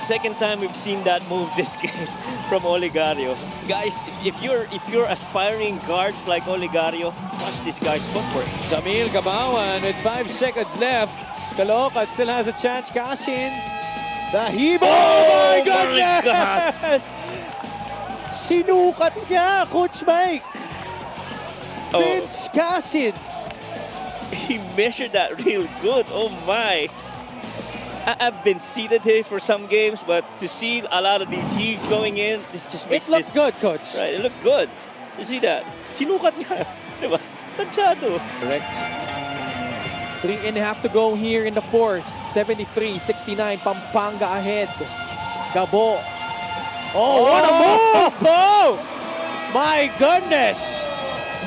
second time we've seen that move this game from Oligario. Guys, if you're aspiring guards like Oligario, watch this guy's footwork. Jamil Gabawan with 5 seconds left. Caloocan still has a chance. Casin. The heave. Oh my goodness! God. Sinukat niya, Coach Mike. Oh. Vince Casin. He measured that real good. Oh my. I've been seated here for some games, but to see a lot of these heaves going in, this just makes It looked good, Coach. Right, it looked good. You see that? Sinukat niya. Diba? Tansyado. Correct. 3.5 to go here in the fourth. 73-69, Pampanga ahead. Gabo. Oh, what a move! Oh! My goodness!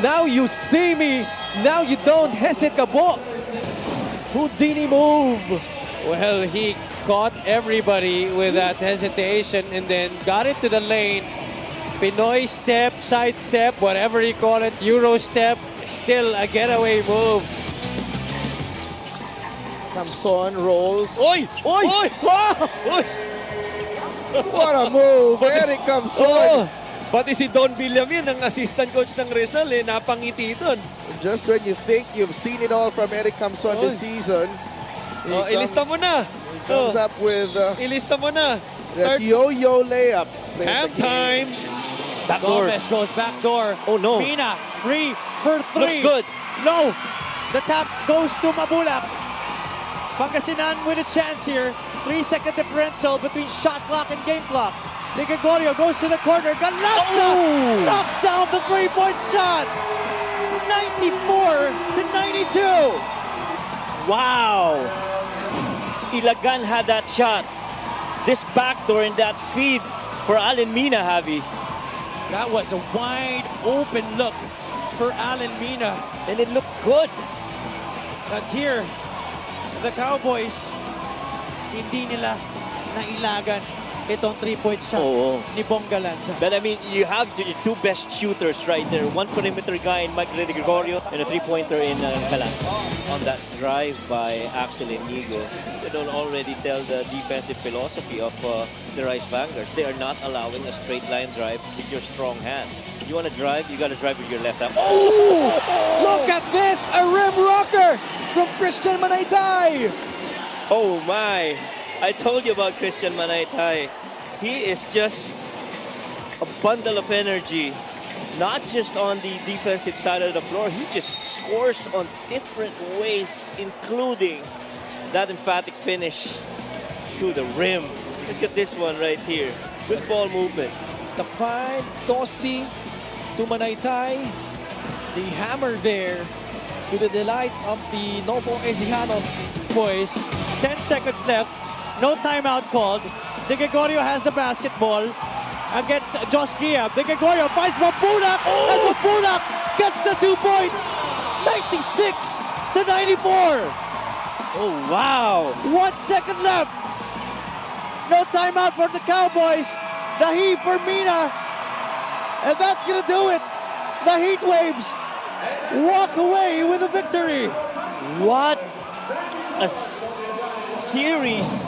Now you see me. Now you don't hesitate, Gabo. Houdini move. Well, he caught everybody with that hesitation and then got it to the lane. Pinoy step, side step, whatever you call it, Euro step. Still a getaway move. Camson rolls. Oy! Oy! Oy! Oy! What a move! Eric Camson. Oh. Pati si Don Villamin, ang assistant coach ng Rizal, napangiti doon. Just when you think you've seen it all from Eric Camson this season, Ilista mo na. he comes up with Ilista mo na. that yo-yo layup. Half time. Backdoor. Gomez goes backdoor. Oh no. Mina, free for three. Looks good. No. The tap goes to Mabulak. Pangasinan with a chance here. 3-second differential between shot clock and game clock. De Gregorio goes to the corner. Galanza knocks down the three-point shot. 94-92. Wow. Ilagan had that shot. This backdoor and that feed for Allen Mina, Javi. That was a wide open look for Allen Mina. And it looked good. But here, the Cowboys, hindi nila nailagan itong 3-point shot ni Bong Galanza. But I mean, you have your two best shooters right there. One perimeter guy in Mike De Gregorio and a three-pointer in Galanza. On that drive by Axel Inigo, it'll already tell the defensive philosophy of the Rice Vanguards. They are not allowing a straight line drive with your strong hand. If you want to drive, you got to drive with your left hand. Oh! Look at this! A rim rocker from Christian Manaytay! Oh my! I told you about Christian Manaytay. He is just a bundle of energy. Not just on the defensive side of the floor, he just scores on different ways, including that emphatic finish to the rim. Look at this one right here. Good ball movement. The fine Tossi to Manaytay. The hammer there to the delight of the Novo Encijanos boys. 10 seconds left. No timeout called. De Gregorio has the basketball against Josh Giab. De Gregorio finds Mabulak, and Mabulak gets the 2 points. 96-94. Oh, wow. 1 second left. No timeout for the Cowboys. The heat for Mina. And that's going to do it. The Heat Waves walk away with a victory. What a series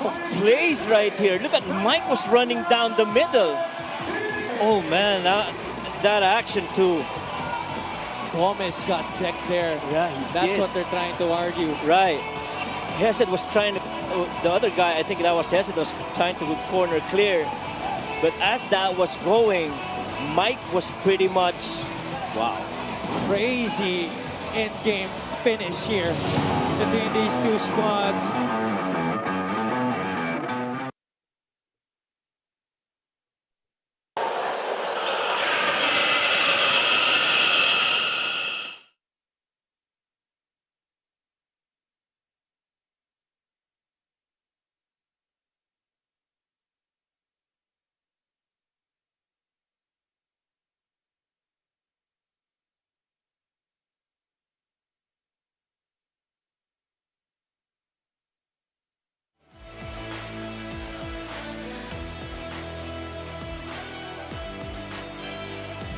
of plays right here. Look at Mike was running down the middle. Oh man, that action too. Gomez got decked there. Yeah, That's what they're trying to argue. Right. Hesed was trying to, the other guy, I think that was Hesed, was trying to corner clear. But as that was going, Mike was pretty much, wow. Crazy end-game finish here between these two squads.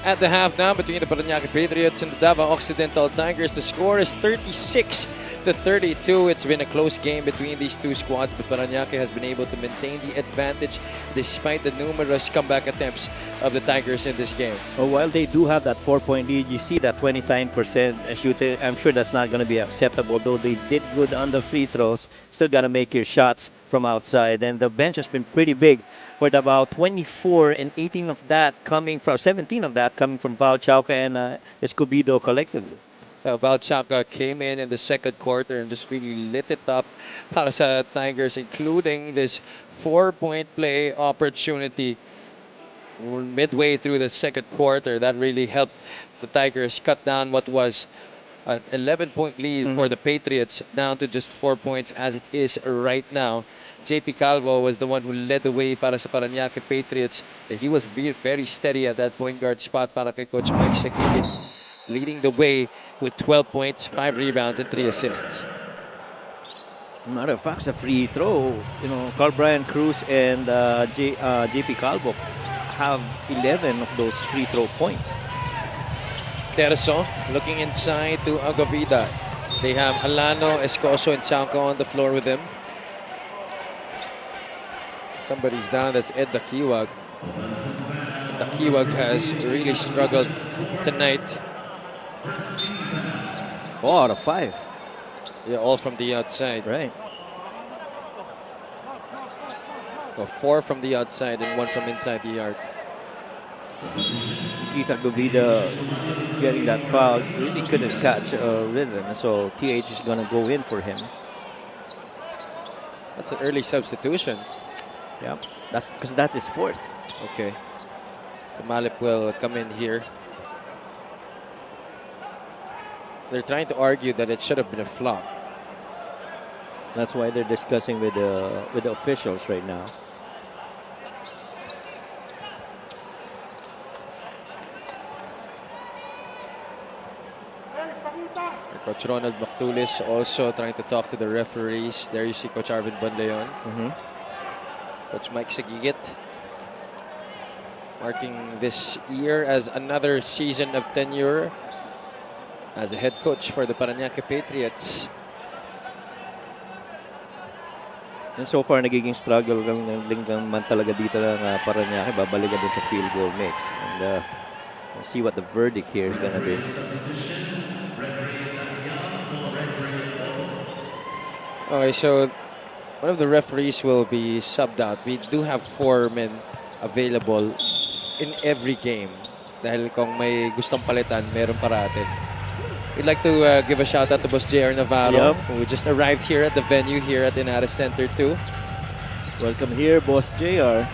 At the half now between the Parañaque Patriots and the Davao Occidental Tigers, the score is 36-24. 38-32. It's been a close game between these two squads, but Parañaque has been able to maintain the advantage despite the numerous comeback attempts of the Tigers in this game. Well, while they do have that 4-point lead, you see that 29% shooting. I'm sure that's not going to be acceptable, though they did good on the free throws. Still got to make your shots from outside. And the bench has been pretty big, with about 24 and 18 of that coming from 17 of that coming from Davao Occ and Escobedo collectively. Val Chaka came in the second quarter and just really lit it up para sa Tigers, including this 4-point play opportunity midway through the second quarter. That really helped the Tigers cut down what was an 11-point lead for the Patriots down to just 4 points as it is right now. JP Calvo was the one who led the way para sa Parañaque Patriots. He was very steady at that point guard spot para kay Coach Mike Shakili, leading the way with 12 points, 5 rebounds, and 3 assists. Matter of fact, a free throw. You know, Carl Brian Cruz and JP Calvo have 11 of those free throw points. Terzo looking inside to Agavida. They have Alano, Escoso, and Chanco on the floor with them. Somebody's down, that's Ed Dakiwag. Dakiwag has really struggled tonight. 4 out of 5. Yeah, all from the outside. Right. Well, 4 from the outside and 1 from inside the arc. Kita Govida getting that foul really couldn't catch a rhythm, so TH is going to go in for him. That's an early substitution. Yeah, that's because that's his 4th. Okay. Tumalip will come in here. They're trying to argue that it should have been a flop. That's why they're discussing with the officials right now. Coach Ronald Mactulis also trying to talk to the referees. There you see Coach Arvin Banleon. Coach Mike Sagigit marking this year as another season of tenure as a head coach for the Parañaque Patriots. And so far, nagiging struggle lang man talaga dito ng Parañaque. Babalik din sa field goal mix. And we'll see what the verdict here is going to be. Okay, so one of the referees will be subbed out. We do have 4 men available in every game. Dahil kung may gustong palitan, meron parate. We'd like to give a shout out to Boss JR Navarro, who just arrived here at the venue here at Inares Center 2. Welcome here, Boss JR.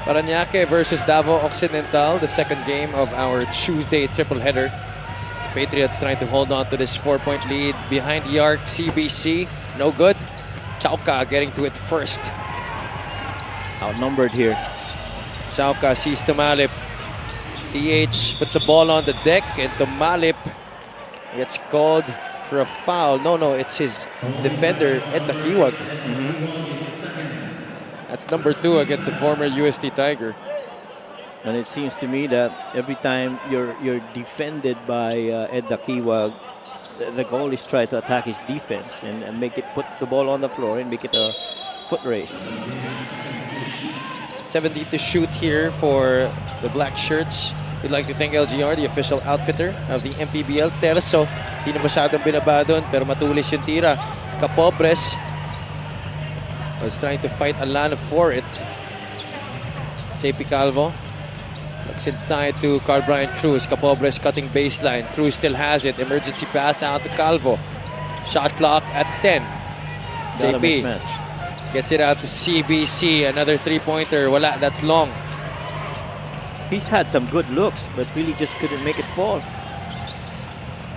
Parañaque versus Davao Occidental, the second game of our Tuesday triple header. Patriots trying to hold on to this 4-point lead behind the arc. CBC, no good. Chauca getting to it first. Outnumbered here. Chauca sees Tumalip. TH puts the ball on the deck and Tumalip gets called for a foul. No, it's his defender, Ed Dakiwag. That's number 2 against the former UST Tiger. And it seems to me that every time you're defended by Ed Dakiwag, the goal is try to attack his defense and make it, put the ball on the floor and make it a foot race. 70 to shoot here for the black shirts. We'd like to thank LGR, the official outfitter of the MPBL. Terzo, hindi na masyadong binaba doon, pero matulis yung tira. Capobres was trying to fight Alana for it. JP Calvo looks inside to Carl Brian Cruz. Capobres cutting baseline. Cruz still has it. Emergency pass out to Calvo. Shot clock at 10. JP gets it out to CBC. Another 3-pointer. Wala, that's long. He's had some good looks, but really just couldn't make it fall.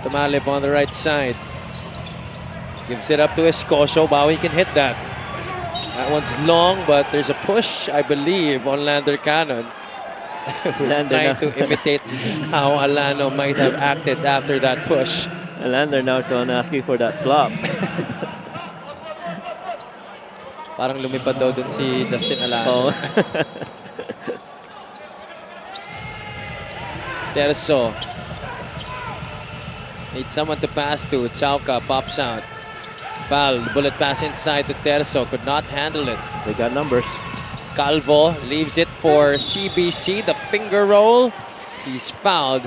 Tumalip on the right side. Gives it up to Escoso. Bawi can hit that. That one's long, but there's a push, I believe, on Lander Cannon. Who's trying to imitate how Alano might have acted after that push. Lander now is the one asking for that flop. Parang lumipad daw dun si Justin Alano. Terzo. Need someone to pass to. Chauca pops out. Val, bullet pass inside to Terzo, could not handle it. They got numbers. Calvo leaves it for CBC, the finger roll. He's fouled.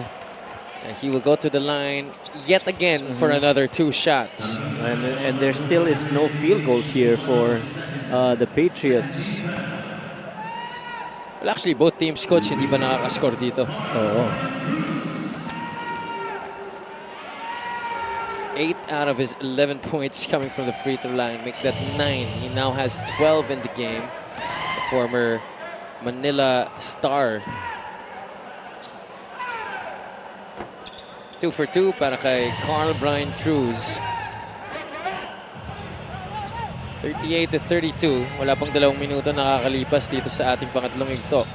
And he will go to the line yet again for another 2 shots. And there still is no field goals here for the Patriots. Well, actually, both teams, coach, hindi ba nakakascore dito? Oo. 8 out of his 11 points coming from the free throw line. Make that 9. He now has 12 in the game. The former Manila Star. 2 for 2 para kay Carl Brian Cruz. 38-32. Wala pang 2 minuto nakakalipas dito sa ating pangatlong higto.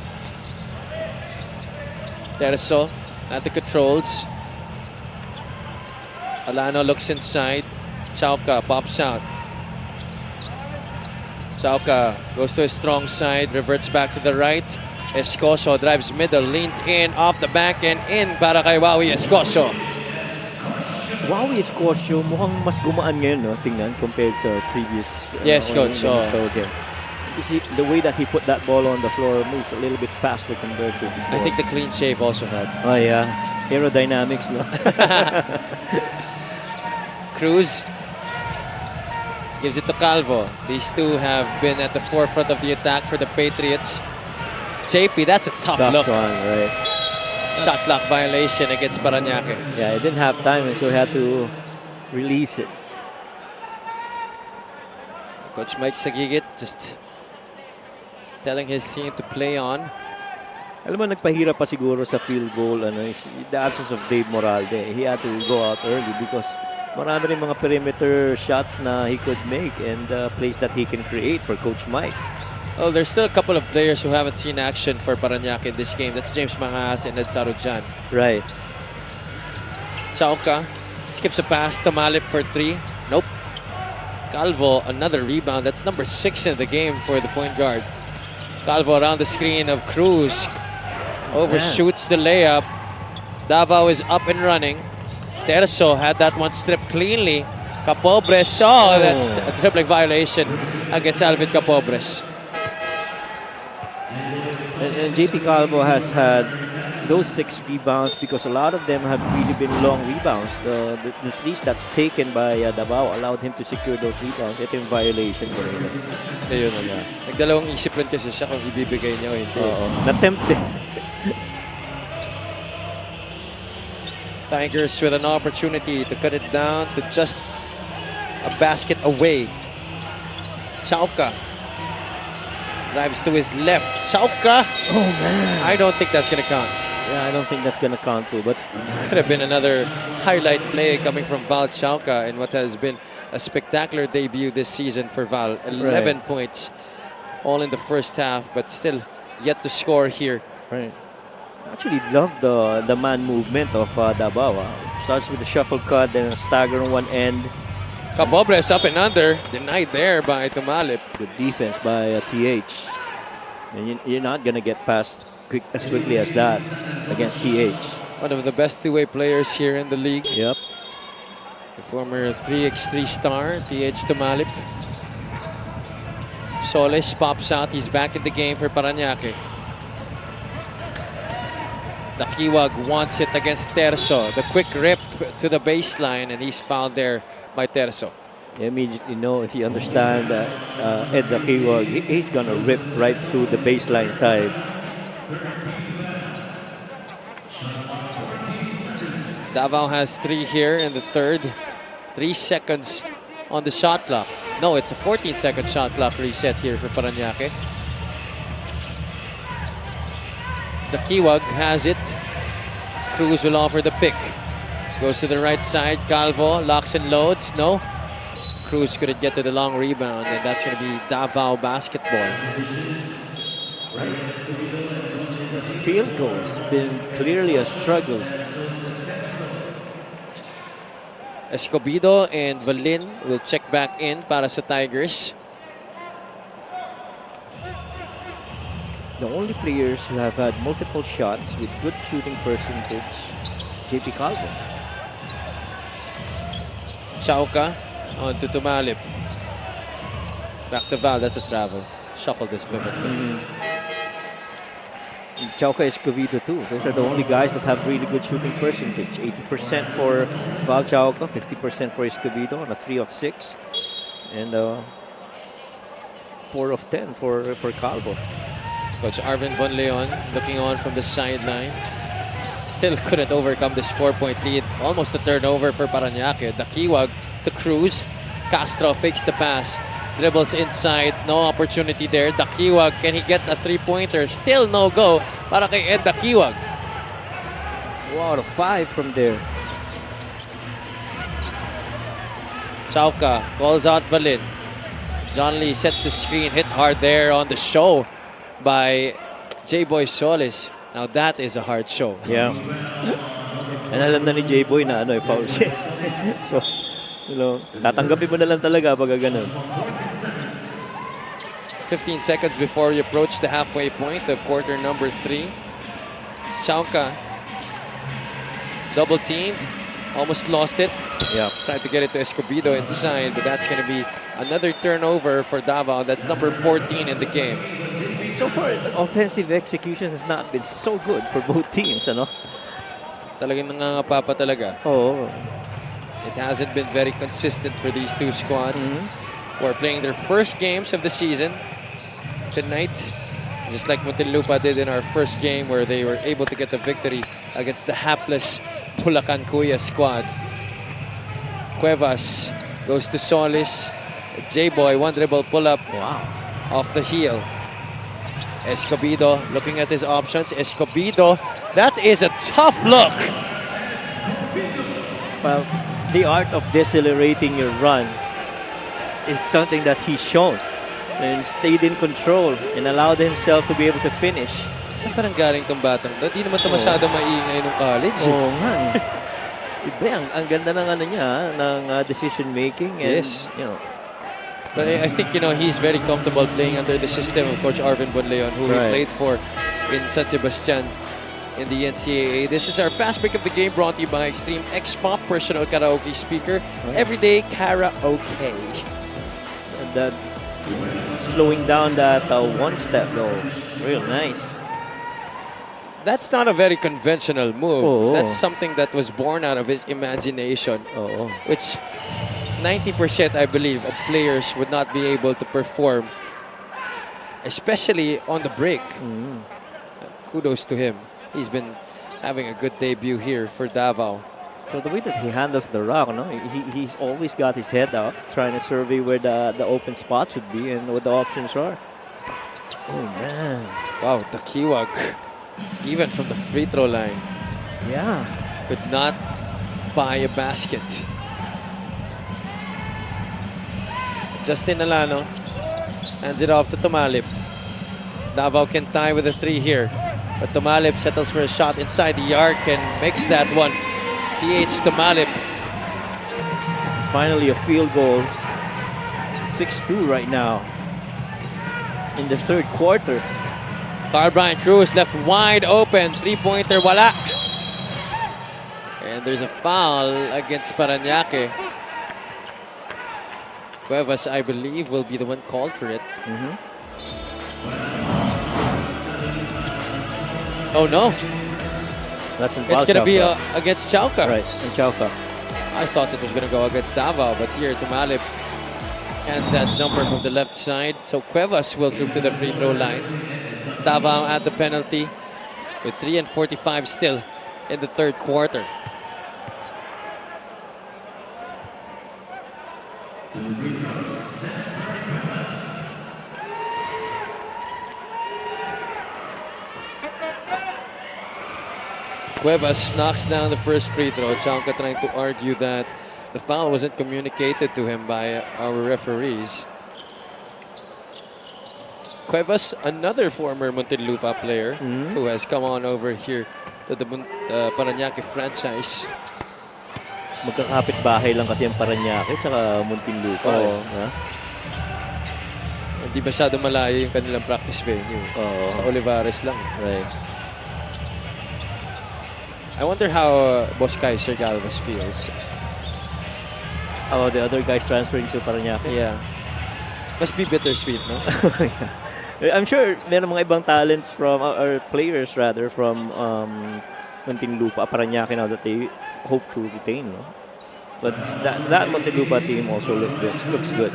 Terzo at the controls. Alano looks inside. Chauca pops out. Chauca goes to his strong side, reverts back to the right. Escoso drives middle, leans in, off the back and in para kay Wawi Escoso. Wawi Escoso, mukhang mas gumaan ngayon, no? Tingnan, compared sa previous Yes, coach. game. You see, the way that he put that ball on the floor moves a little bit faster compared to before. I think the clean shave also helped. Oh, yeah. Aerodynamics, no? Cruz gives it to Calvo. These two have been at the forefront of the attack for the Patriots. JP, that's a tough look. One, right? Shot clock violation against Parañaque. Yeah, he didn't have time, and so he had to release it. Coach Mike Sagigit just telling his team to play on. Alam mo, nagpahirap pa siguro sa field goal, is the absence of Dave Moralde. He had to go out early because marami rin mga perimeter shots na he could make and plays that he can create for Coach Mike. Oh, there's still a couple of players who haven't seen action for Parañaque in this game. That's James Mangas and Ed Sarujan. Right. Chauca skips a pass to Malip for 3. Nope. Calvo, another rebound. That's number 6 in the game for the point guard. Calvo around the screen of Cruz. Overshoots the layup. Davao is up and running. Terzo had that one stripped cleanly. Capobres, that's a dribbling violation against Alvin Capobres. And JP Calvo has had those 6 rebounds because a lot of them have really been long rebounds. The threes that's taken by Davao allowed him to secure those rebounds. Ito yung violation ko rin. Ayun na. Nagdalawang isip rin kasi siya kung ibibigay niya o hindi. Oo. Na-tempted. Tigers with an opportunity to cut it down to just a basket away. Chauca drives to his left. Chauca! Oh, man. I don't think that's going to count. Yeah, I don't think that's going to count too, but Could have been another highlight play coming from Val Chauca in what has been a spectacular debut this season for Val. 11 points, all in the first half, but still yet to score here. right. Actually love the man movement of Davao. Starts with the shuffle cut, then a stagger on one end. Capobres up and under, denied there by Tumalip. Good defense by TH. And you're not going to get past as quickly as that against TH. One of the best two-way players here in the league. Yep. The former 3x3 star, TH Tumalip. Solis pops out. He's back in the game for Parañaque. Dakiwag wants it against Terzo. The quick rip to the baseline, and he's fouled there by Terzo. You immediately know, if you understand Ed Dakiwag, he's going to rip right through the baseline side. Davao has 3 here in the third. 3 seconds on the shot clock. No, it's a 14-second shot clock reset here for Parañaque. Dakiwag has it. Cruz will offer the pick. Goes to the right side. Calvo locks and loads. No. Cruz couldn't get to the long rebound, and that's going to be Davao basketball. Field goals been clearly a struggle. Escobedo and Valin will check back in para sa Tigers. The only players who have had multiple shots with good shooting percentage, JP Calvo. Chauca On to Tumalip. Back to Val, that's a travel. Shuffle this pivot. Chauca Escovido too. Those are the only guys that have really good shooting percentage. 80% for Val Chauca, 50% for Escovido on a 3 of 6. And 4 of 10 for Calvo. Coach Arvin Bonleon looking on from the sideline. Still couldn't overcome this 4-point lead. Almost a turnover for Parañaque. Dakiwag to Cruz. Castro fakes the pass. Dribbles inside. No opportunity there. Dakiwag, can he get a 3-pointer? Still no go para kay Ed Dakiwag. Wow, a 5 from there. Chauca calls out Valin. John Lee sets the screen. Hit hard there on the show by J-Boy Solis. Now that is a hard show. Yeah. And alam na ni J-Boy na foul siya. So, tatanggapin mo na lang talaga pag ganun. 15 seconds before you approach the halfway point of quarter number 3. Chauca double teamed. Almost lost it. Yeah. Tried to get it to Escobido inside, but that's going to be another turnover for Davao. That's number 14 in the game. So far, offensive execution has not been so good for both teams, Talagang nangangapa pa talaga. Oh. It hasn't been very consistent for these two squads who are playing their first games of the season tonight. Just like Muntinlupa did in our first game where they were able to get the victory against the hapless Bulacan Kuya squad. Cuevas goes to Solis. J-Boy, one dribble pull-up. Wow. Off the heel. Escobido looking at his options. Escobido, that is a tough look. Well, the art of decelerating your run is something that he's shown. And stayed in control and allowed himself to be able to finish. Saan pa nang galing tong batang to? Di naman to masyadong maingay nung college. Oo nga. Iba, ang ganda ng ng decision making. And, Yes. But I think, he's very comfortable playing under the system of Coach Arvin Bonleon, who he played for in San Sebastian in the NCAA. This is our fast break of the game brought to you by Extreme X-Pop Personal Karaoke Speaker. Everyday Karaoke. That slowing down that one step though, real nice. That's not a very conventional move. Oo. That's something that was born out of his imagination, Oo. which 90% I believe of players would not be able to perform, especially on the break. Kudos to him. He's been having a good debut here for Davao. So the way that he handles the rock, he's always got his head up, trying to survey where the open spots would be and what the options are. Oh man. Wow, Dakiwag, even from the free throw line, Yeah. could not buy a basket. Justin Alano hands it off to Tumalip. Davao can tie with a 3 here, but Tumalip settles for a shot inside the arc and makes that one. TH Tumalip. Finally a field goal. 6-2 right now. In the third quarter. Carl Brian Cruz left wide open. 3-pointer, wala. And there's a foul against Parañaque. Cuevas, I believe, will be the one called for it. Oh no. That's in It's going to be against Chauca. right, in Chauca. I thought it was going to go against Davao, but here Tumalip hands that jumper from the left side. So Cuevas will troop to the free throw line. Davao at the penalty with 3:45 still in the third quarter. Cuevas knocks down the first free throw. Chauca trying to argue that the foul wasn't communicated to him by our referees. Cuevas, another former Muntinlupa player who has come on over here to the Parañaque franchise. Magkakapit bahay lang kasi ang Parañaque tsaka Muntinlupa. Oo. Ha? Hindi masyado malayo yung kanilang practice venue. Sa Olivares lang. Right. I wonder how Boss Kaiser Galvez feels. Oh, the other guys transferring to Parañaque. Yeah. Must be bittersweet, no? I'm sure meron mga ibang talents from, or players rather, from Muntinlupa, Parañaque now that they hope to retain, no? But that Muntinlupa team also looks good.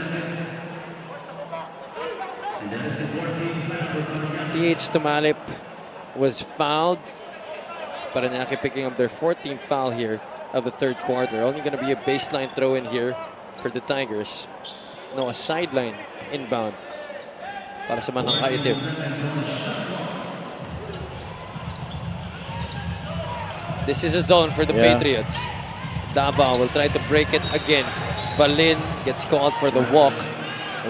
TH Tumalip was fouled. Parañaque picking up their 14th foul here of the third quarter. Only going to be a baseline throw in here for the Tigers. No, a sideline inbound para sa Manang Kaitim. This is a zone for the Patriots. Davao will try to break it again. Balin gets called for the walk.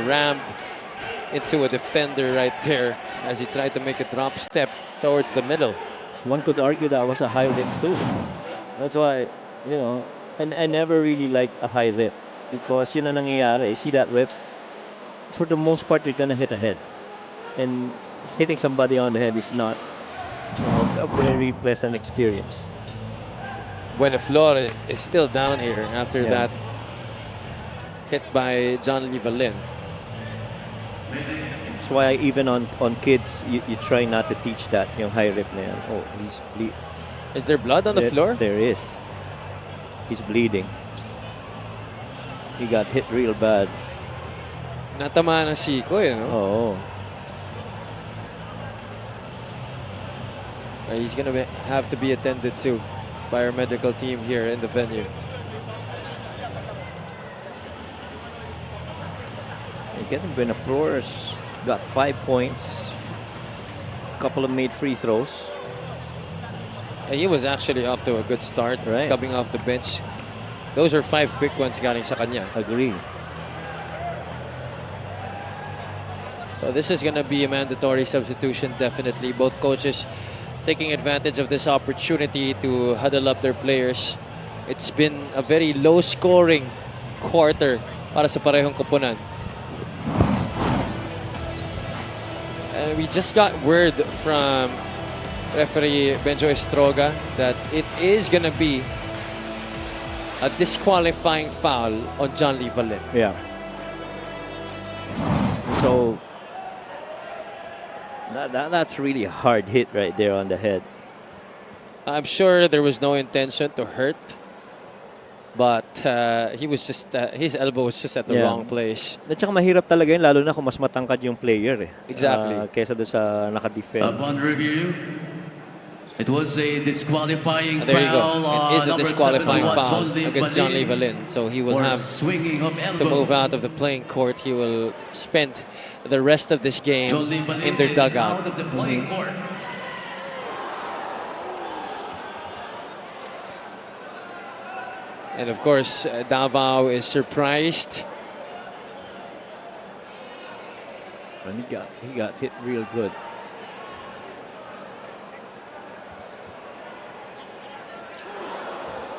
Rammed into a defender right there as he tried to make a drop step towards the middle. One could argue that was a high rip too. That's why, you know, and I never really liked a high rip because yun ang nangyayari. See that rip? For the most part, you're gonna hit a head, and hitting somebody on the head is not, you know, a very pleasant experience. Buenaflor is still down here after that hit by John Lee Valin. That's why even on kids, you try not to teach that yung high rip na yan. Oh, he's Is there blood on the floor? There is. He's bleeding. He got hit real bad. Natamaan ng siko, you know? Oh. He's gonna have to be attended to by our medical team here in the venue. Again, Buenaflor's got 5 points. Couple of made free throws. He was actually off to a good start, Right. coming off the bench. Those are 5 quick ones galing sa kanya. Agree. So this is gonna be a mandatory substitution, definitely. Both coaches taking advantage of this opportunity to huddle up their players. It's been a very low-scoring quarter para sa parehong koponan. We just got word from referee Benjo Estroga that it is gonna be a disqualifying foul on John Lee Valin. Yeah. So that's really a hard hit right there on the head. I'm sure there was no intention to hurt, but he was just his elbow was just at the wrong place. At saka mahirap talaga yun, lalo na kung mas matangkad yung player. Exactly. Kesa doon sa naka-defend. Upon review, it was a disqualifying There you go. foul. It is a Number disqualifying 71, foul John Lee against John Lee Valin, Valin. So he will for have swinging of to elbow. move out of the playing court. He will spend the rest of this game John Lee Valin in their is dugout. out of the playing court. And of course, Davao is surprised. And he got hit real good.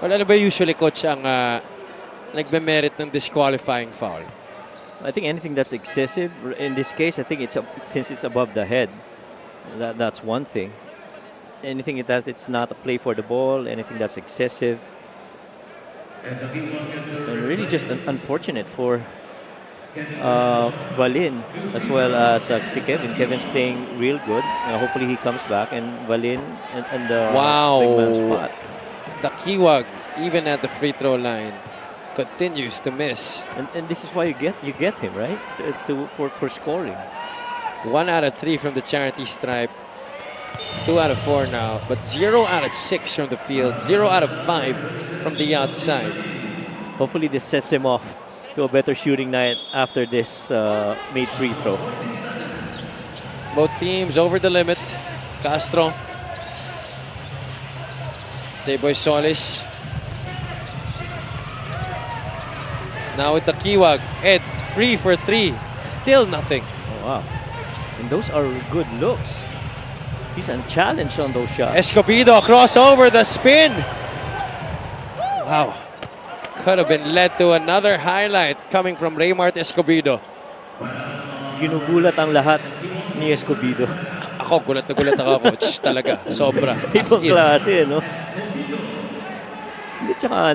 Well, ano ba usually, coach, ang nagme-merit ng disqualifying foul? I think anything that's excessive, in this case, I think since it's above the head, that's one thing. Anything that it's not a play for the ball, anything that's excessive. And really just unfortunate for Valin as well as si Kevin. Kevin's playing real good. Hopefully he comes back, and Valin and the big man spot. The Kiwag, even at the free throw line, continues to miss. And this is why you get him, right? For scoring. 1 out of 3 from the charity stripe. 2 out of 4 now, but 0 out of 6 from the field, 0 out of 5 from the outside. Hopefully this sets him off to a better shooting night after this made free throw. Both teams over the limit. Castro, J-Boy Solis. Now with the Kiwag, Ed, free for 3, still nothing. Oh, wow. And those are good looks. He's unchallenged on those shots. Escobedo crossover, the spin. Wow. Could have been led to another highlight coming from Raymart Escobedo. Ginugulat ang lahat ni Escobedo. Ako, gulat na gulat ako, coach. Talaga, sobra. As Ibang in. klase, no? Hindi, tsaka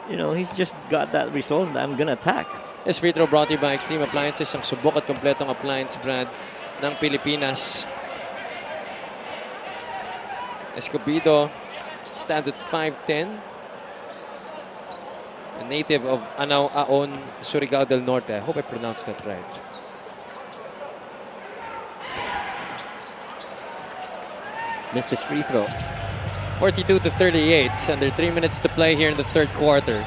you know, he's just got that resolve that I'm gonna attack. This free throw brought to you by Extreme Appliances, ang subok at kompletong appliance brand ng Pilipinas. Escobedo stands at 5'10". A native of Anao Aon, Surigao del Norte. I hope I pronounced that right. Missed his free throw. 42-38. Under 3 minutes to play here in the third quarter.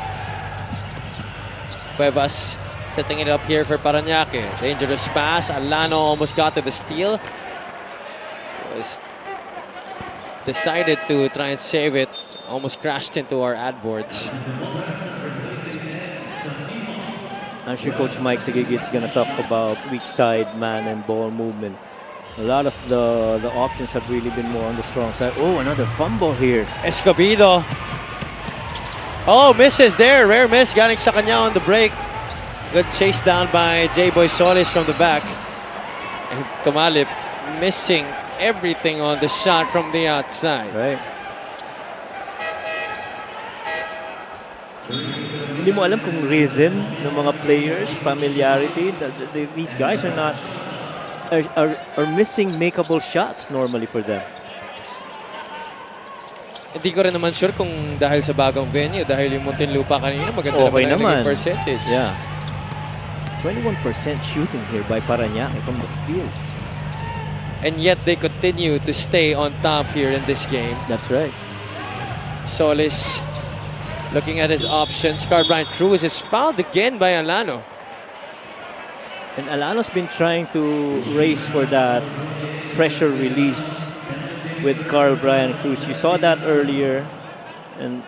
Cuevas setting it up here for Parañaque. Dangerous pass. Alano almost got to the steal. Was decided to try and save it. Almost crashed into our ad boards. I'm sure Coach Mike Sagigit is gonna talk about weak side man and ball movement. A lot of the options have really been more on the strong side. Oh, another fumble here. Escobedo. Oh, misses there. Rare miss. Galing sa kanya on the break. Good chase down by J-Boy Solis from the back. And Tumalip missing everything on the shot from the outside. Right. Hindi mo alam kung rhythm ng mga players, familiarity. These guys are not are missing makeable shots normally for them. Hindi ko rin naman sure kung dahil sa bagong venue, dahil yung Muntinlupa kanina maganda Okay naman ang naman. naging percentage. Yeah. 21% shooting here by Parañaque from the field. And yet they continue to stay on top here in this game. That's right. Solis looking at his options. Carl-Brian Cruz is fouled again by Alano. And Alano's been trying to race for that pressure release with Carl Brian Cruz. You saw that earlier, and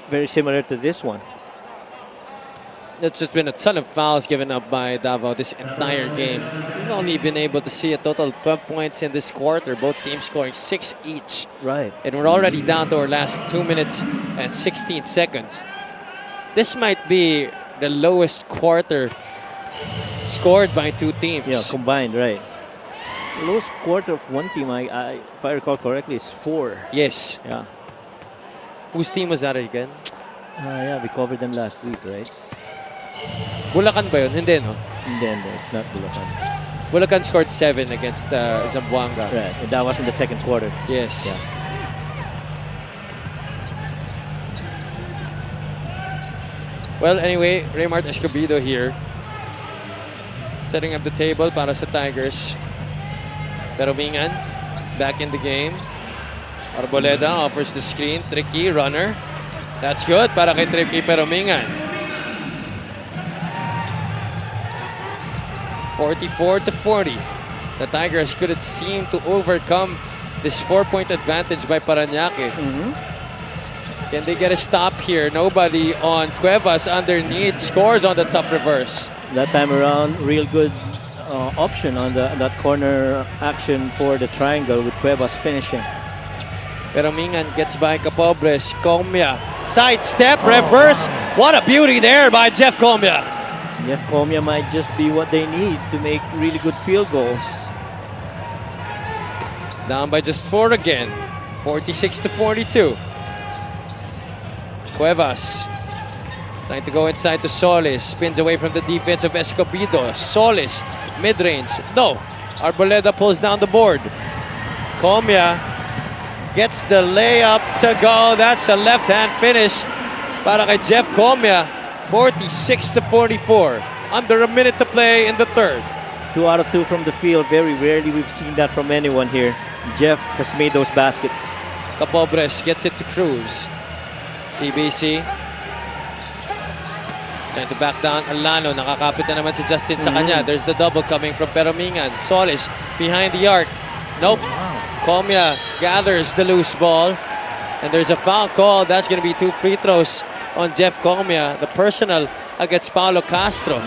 very similar to this one. There's just been a ton of fouls given up by Davao this entire game. We've only been able to see a total of 12 points in this quarter, both teams scoring 6 each. Right. And we're already down to our last 2 minutes and 16 seconds. This might be the lowest quarter scored by two teams. Yeah, combined, right. The lowest quarter of one team, if I recall correctly, is 4. Yes. Yeah. Whose team was that again? Yeah, we covered them last week, right? Bulacan ba yun? Hindi, no? Hindi, it's not Bulacan. Bulacan scored 7 against Zamboanga. Right, and that was in the second quarter. Yes. Yeah. Well, anyway, Raymart Escobedo here. Setting up the table para sa Tigers. Peromingan back in the game. Arboleda offers the screen. Tricky runner. That's good para kay Tricky Peromingan. 44-40. The Tigers couldn't seem to overcome this 4-point advantage by Parañaque. Can they get a stop here? Nobody on Cuevas underneath. Scores on the tough reverse. That time around, real good option on that corner action for the triangle with Cuevas finishing. Peromingan gets by Capobres. Comia. Sidestep, reverse. What a beauty there by Jeff Comia. Jeff Comia might just be what they need to make really good field goals. Down by just 4 again. 46-42. Cuevas trying to go inside to Solis. Spins away from the defense of Escobedo. Solis, mid-range. No. Arboleda pulls down the board. Comia gets the layup to go. That's a left-hand finish para kay Jeff Comia. 46-44. Under a minute to play in the third. 2 out of 2 from the field. Very rarely we've seen that from anyone here. Jeff has made those baskets. Capobres gets it to Cruz. CBC. Trying to back down Alano. Nakakapit na naman si Justin sa kanya. There's the double coming from Peromingan. Solis behind the arc. Nope. Comia gathers the loose ball. And there's a foul call. That's going to be 2 free throws on Jeff Comia. The personal against Paulo Castro.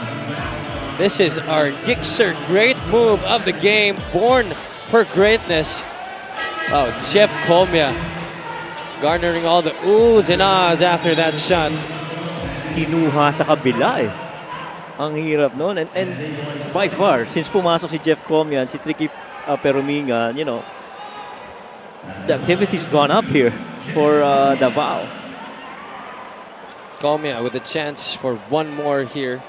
This is our Gixxer great move of the game. Born for greatness. Oh, Jeff Comia garnering all the oohs and ahs after that shot. Kinuha sa kabila eh. Ang hirap noon. And by far, since pumasok si Jeff Comia and si Tricky Peromingan, you know, the activity's gone up here for Davao. Comia with a chance for one more here.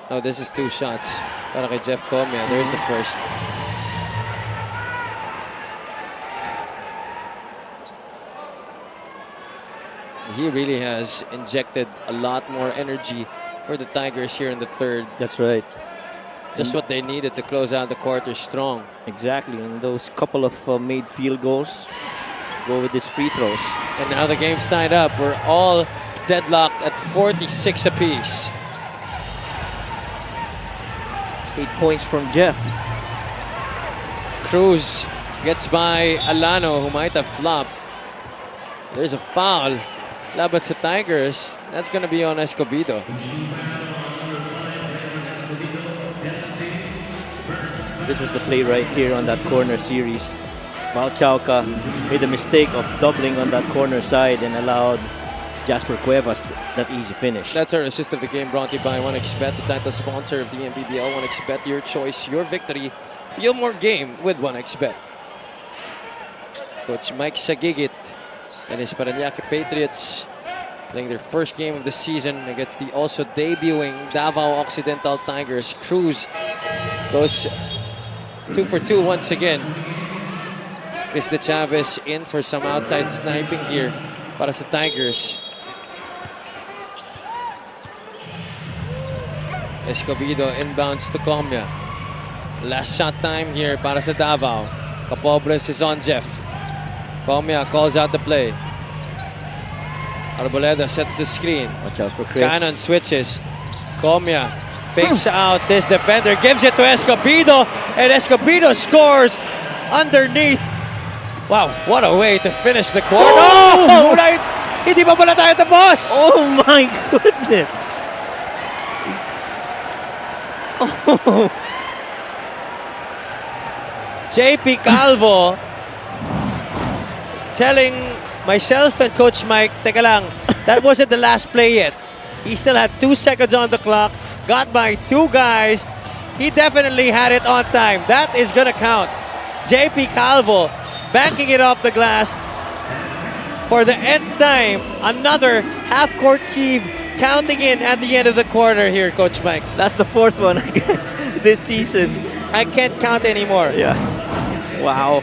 Oh, this is 2 shots para kay Jeff Comia. There's the first. He really has injected a lot more energy for the Tigers here in the third. That's right. Just what they needed to close out the quarter strong. Exactly. And those couple of made field goals go with these free throws. And now the game's tied up. We're all deadlocked at 46 apiece. 8 points from Jeff. Cruz gets by Alano, who might have flopped. There's a foul. Laban sa Tigers. That's going to be on Escobedo. This was the play right here on that corner series. Valchauca made a mistake of doubling on that corner side and allowed Jasper Cuevas that easy finish. That's our assist of the game, brought to you by 1xBet, the title sponsor of the MPBL. 1xBet, your choice, your victory. Feel more game with 1xBet. Coach Mike Sagigit and his Parañaque Patriots playing their first game of the season against the also debuting Davao Occidental Tigers. Cruz goes 2 for 2 once again. Chris De Chavez in for some outside sniping here para sa Tigers. Escobedo inbounds to Comia. Last shot time here para sa Davao. Capobres is on Jeff. Comia calls out the play. Arboleda sets the screen. Watch out for Chris. Cannon switches. Comia fakes out this defender, gives it to Escobedo, and Escobedo scores underneath. Wow, what a way to finish the quarter. Oh! Right! Hindi pa pala tayo tapos! Oh my goodness! Oh. JP Calvo telling myself and Coach Mike, teka lang, that wasn't the last play yet. He still had 2 seconds on the clock, got by 2 guys. He definitely had it on time. That is gonna count. JP Calvo banking it off the glass for the end time. Another half-court heave counting in at the end of the quarter here, Coach Mike. That's the 4th one, I guess, this season. I can't count anymore. Yeah. Wow.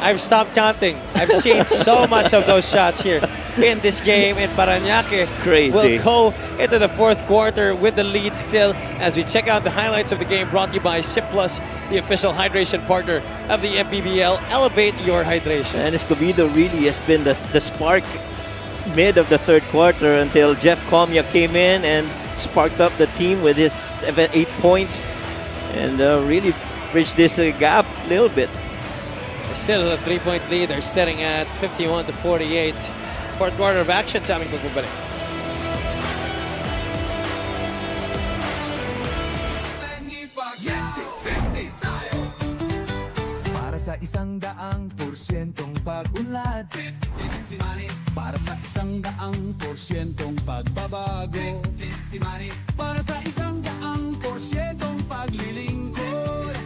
I've stopped counting. I've seen so much of those shots here in this game, and Parañaque Crazy. will go into the 4th quarter with the lead still as we check out the highlights of the game, brought to you by Sip Plus, the official hydration partner of the MPBL. Elevate your hydration. And Escobedo really has been the spark mid of the 3rd quarter until Jeff Comia came in and sparked up the team with his 8 points and really bridged this gap a little bit. Still a 3-point lead. They're staring at 51 to 48. 4th quarter of action sa aming pagbabalik. Para sa 100% pag-unlad, para sa 100% pagbabago, para sa 100% paglilingkod,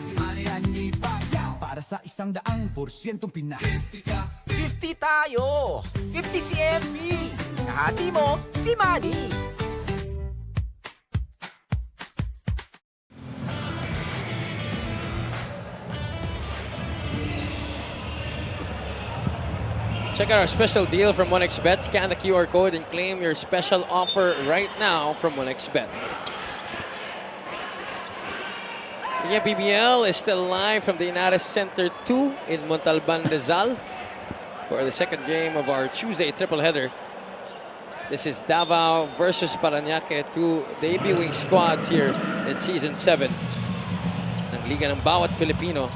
para sa 100% Pinas. 50 tayo! 50 si MP! Kahati mo, si Manny! Check out our special deal from 1xBet. Scan the QR code and claim your special offer right now from 1xBet. The MPBL is still live from the Inares Center 2 in Montalban, Rizal for the 2nd game of our Tuesday triple header. This is Davao versus Parañaque, 2 debuting squads here in Season 7 ng Liga ng Bawat Pilipino.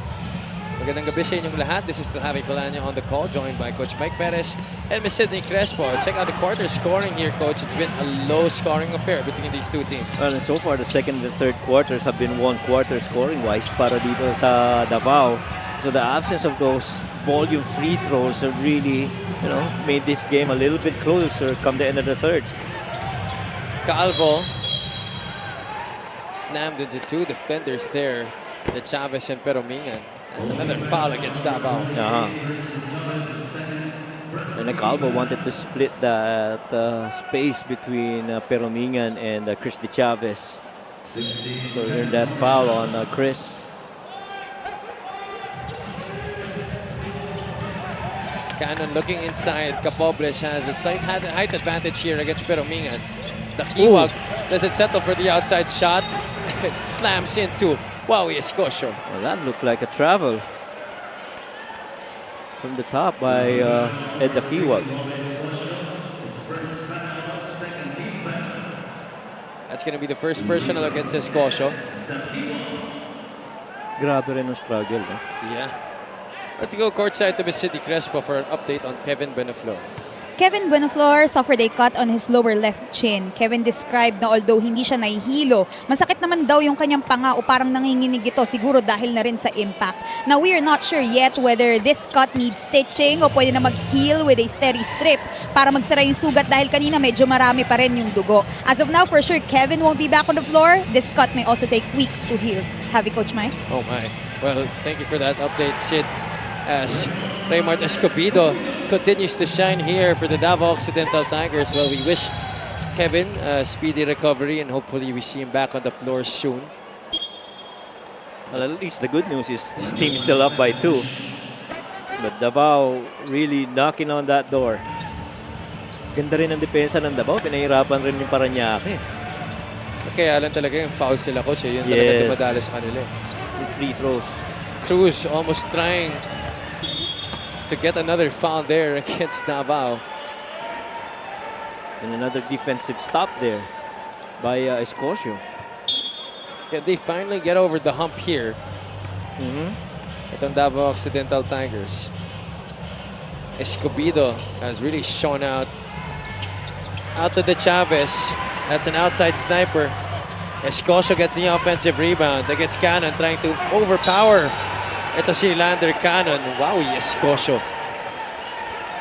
Magandang gabi sa inyong lahat. This is Javi Colania on the call, joined by Coach Mike Perez and Ms. Sydney Crespo. Check out the quarter scoring here, Coach. It's been a low-scoring affair between these 2 teams. Well, and so far, the 2nd and 3rd quarters have been 1 quarter scoring-wise para dito sa Davao. So the absence of those volume free throws have really, made this game a little bit closer come the end of the 3rd. Calvo slammed into 2 defenders there, the Chavez and Peromingan. That's another foul against Davao. And Calvo wanted to split that space between Peromingan and Chris De Chavez. So earned that foul on Chris. Cannon looking inside. Capobles has a slight height advantage here against Peromingan. The Kiwag doesn't settle for the outside shot. It slams into Wawi Escocio. Well, that looked like a travel from the top by Ed Kiwag. That's going to be the first personal against Escocio. Grabe rin ang struggle. No? Yeah. Let's go courtside to City Crespo for an update on Kevin Benaflor. Kevin Buenaflor suffered a cut on his lower left chin. Kevin described na although hindi siya nahihilo, masakit naman daw yung kanyang panga o parang nanginginig ito siguro dahil na rin sa impact. Now we are not sure yet whether this cut needs stitching o pwede na mag-heal with a steady strip para magsara yung sugat dahil kanina medyo marami pa rin yung dugo. As of now, for sure, Kevin won't be back on the floor. This cut may also take weeks to heal. Have you, Coach Mike? Oh my. Well, thank you for that update, Sid. As Raymart Escobedo continues to shine here for the Davao Occidental Tigers. Well, we wish Kevin a speedy recovery and hopefully we see him back on the floor soon. Well, at least the good news is his team is still up by 2. But Davao really knocking on that door. Ganda rin ang depensa ng Davao. Pinahirapan rin yung Parañaque. Kaya lang talaga yung foul sila, Coach. Yun talaga dumadala sa kanila. With free throws. Cruz almost trying to get another foul there against Davao. And another defensive stop there by Escocio. Yeah, they finally get over the hump here. Itong Davao Occidental Tigers. Escobedo has really shown out. Out to the Chavez. That's an outside sniper. Escocio gets the offensive rebound. Against Cannon trying to overpower. Ito si Lander Cannon. Wow, Escocio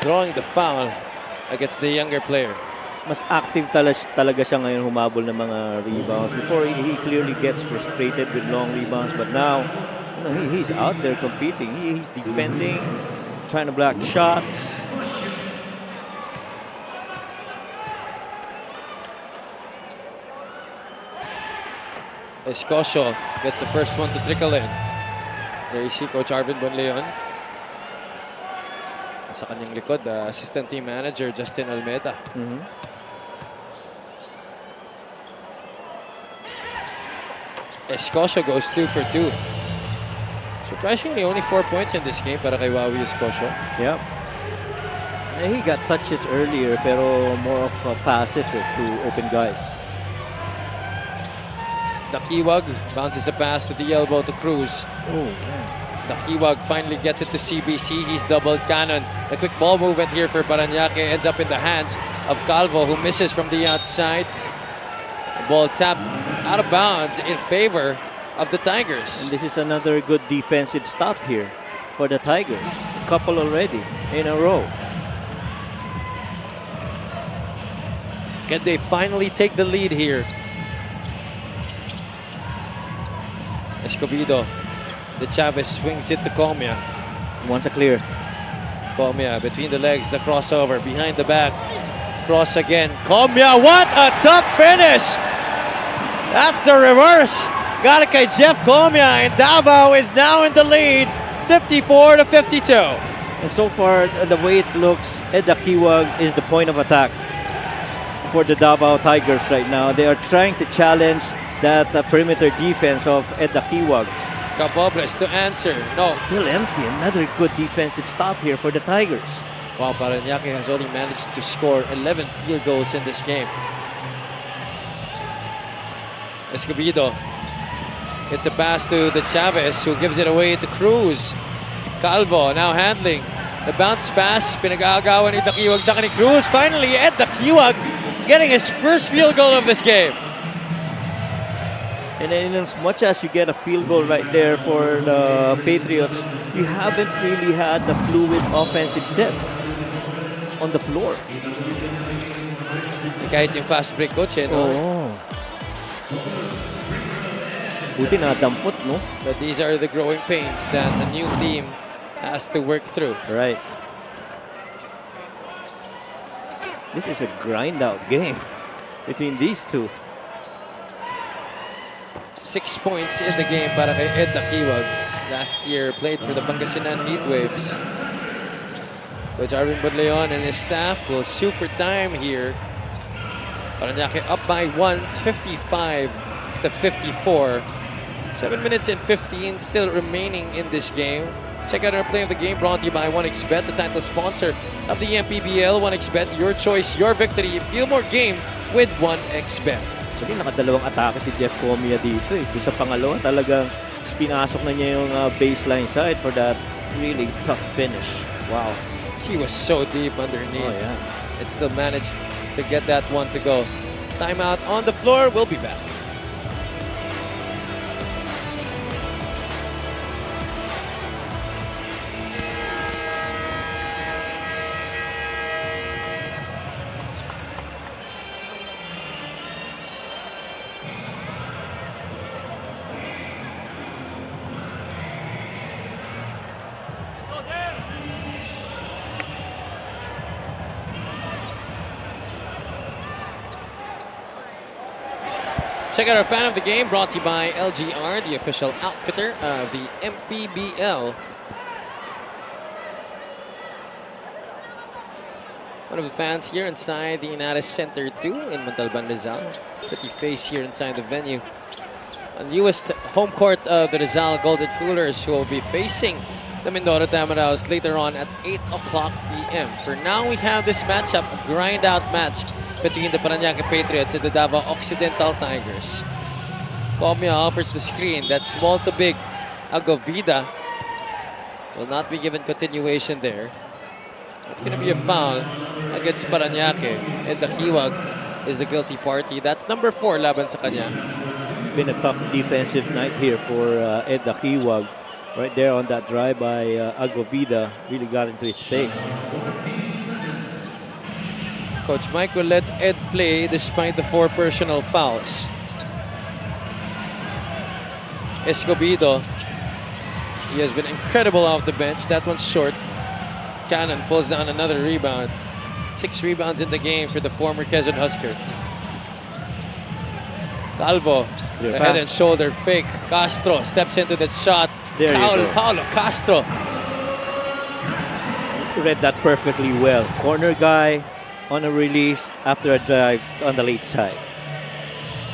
drawing the foul against the younger player. Mas active talaga siya ngayon humabol ng mga rebounds. Before, he clearly gets frustrated with long rebounds. But now, you know, he's out there competing. He's defending, trying to block shots. Escocio gets the first one to trickle in. There you see Coach Arvin Bonleon. Sa kanyang likod, assistant team manager Justin Almeida. Escocio goes 2 for 2. Surprisingly, only 4 points in this game para kay Wawi Escocio. Yep. And he got touches earlier, pero more of passes to open guys. The Kiwag bounces a pass to the elbow to Cruz. Oh, man. The Kiwag finally gets it to CBC. He's doubled Cannon. The quick ball movement here for Parañaque ends up in the hands of Calvo, who misses from the outside. The ball tapped out of bounds in favor of the Tigers. And this is another good defensive stop here for the Tigers. A couple already in a row. Can they finally take the lead here? Escobedo. The Chavez swings it to Comia. Once a clear. Comia between the legs, the crossover, behind the back. Cross again. Comia, what a tough finish! That's the reverse. Got it kay Jeff Comia, and Davao is now in the lead, 54-52. And so far, the way it looks, Ed Kiwag is the point of attack for the Davao Tigers right now. They are trying to challenge that perimeter defense of Ed Kiwag. Capobles to answer. No. Still empty. Another good defensive stop here for the Tigers. Wow, Parañaque has only managed to score 11 field goals in this game. Escobedo. It's a pass to the Chavez, who gives it away to Cruz. Calvo now handling the bounce pass. Pinag-aagawan ni Dakiwag tsaka ni Cruz. Finally, Ed Dakiwag getting his first field goal of this game. And in as much as you get a field goal right there for the Patriots, you haven't really had the fluid offensive set on the floor. Kahit yung fast break, Coach, no? Oo. Buti nadampot, no? But these are the growing pains that the new team has to work through. Right. This is a grind-out game between these two. 6 points in the game para kay Ed Dakiwag. Last year, played for the Pangasinan Heatwaves. Coach Arvin Bodleon and his staff will sue for time here. Parañaque up by 1, 55 to 54. 7 minutes and 15 still remaining in this game. Check out our play of the game brought to you by 1xBet, the title sponsor of the MPBL. 1xBet, your choice, your victory. Feel more game with 1xBet. Actually, nakadalawang atake si Jeff Comia dito eh. Doon sa pangalawa, talagang pinasok na niya yung baseline side for that really tough finish. Wow. She was so deep underneath. Oh, yeah. And still managed to get that one to go. Timeout on the floor. We'll be back. Check out our fan of the game brought to you by LGR, the official outfitter of the MPBL. One of the fans here inside the Inares Center 2 in Montalban, Rizal. Pretty face here inside the venue. The newest home court of the Rizal Golden Coolers, who will be facing the Mindoro Tamaraos later on at 8 o'clock p.m. For now, we have this matchup, a grind-out match between the Parañaque Patriots and the Davao Occidental Tigers. Comia offers the screen. That's small to big. Agovida will not be given continuation there. It's going to be a foul against Parañaque. And Dakiwag is the guilty party. That's number 4 laban sa kanya. Been a tough defensive night here for Ed Dakiwag. Right there on that drive by Agovida. Really got into his face. Coach Mike will let Ed play despite the 4 personal fouls. Escobedo, he has been incredible off the bench. That one's short. Cannon pulls down another rebound. 6 rebounds in the game for the former Quezon Husker. Calvo, the head and shoulder fake. Castro steps into the shot. There you go. Paulo Castro. Read that perfectly well. Corner guy on a release after a drive on the late side.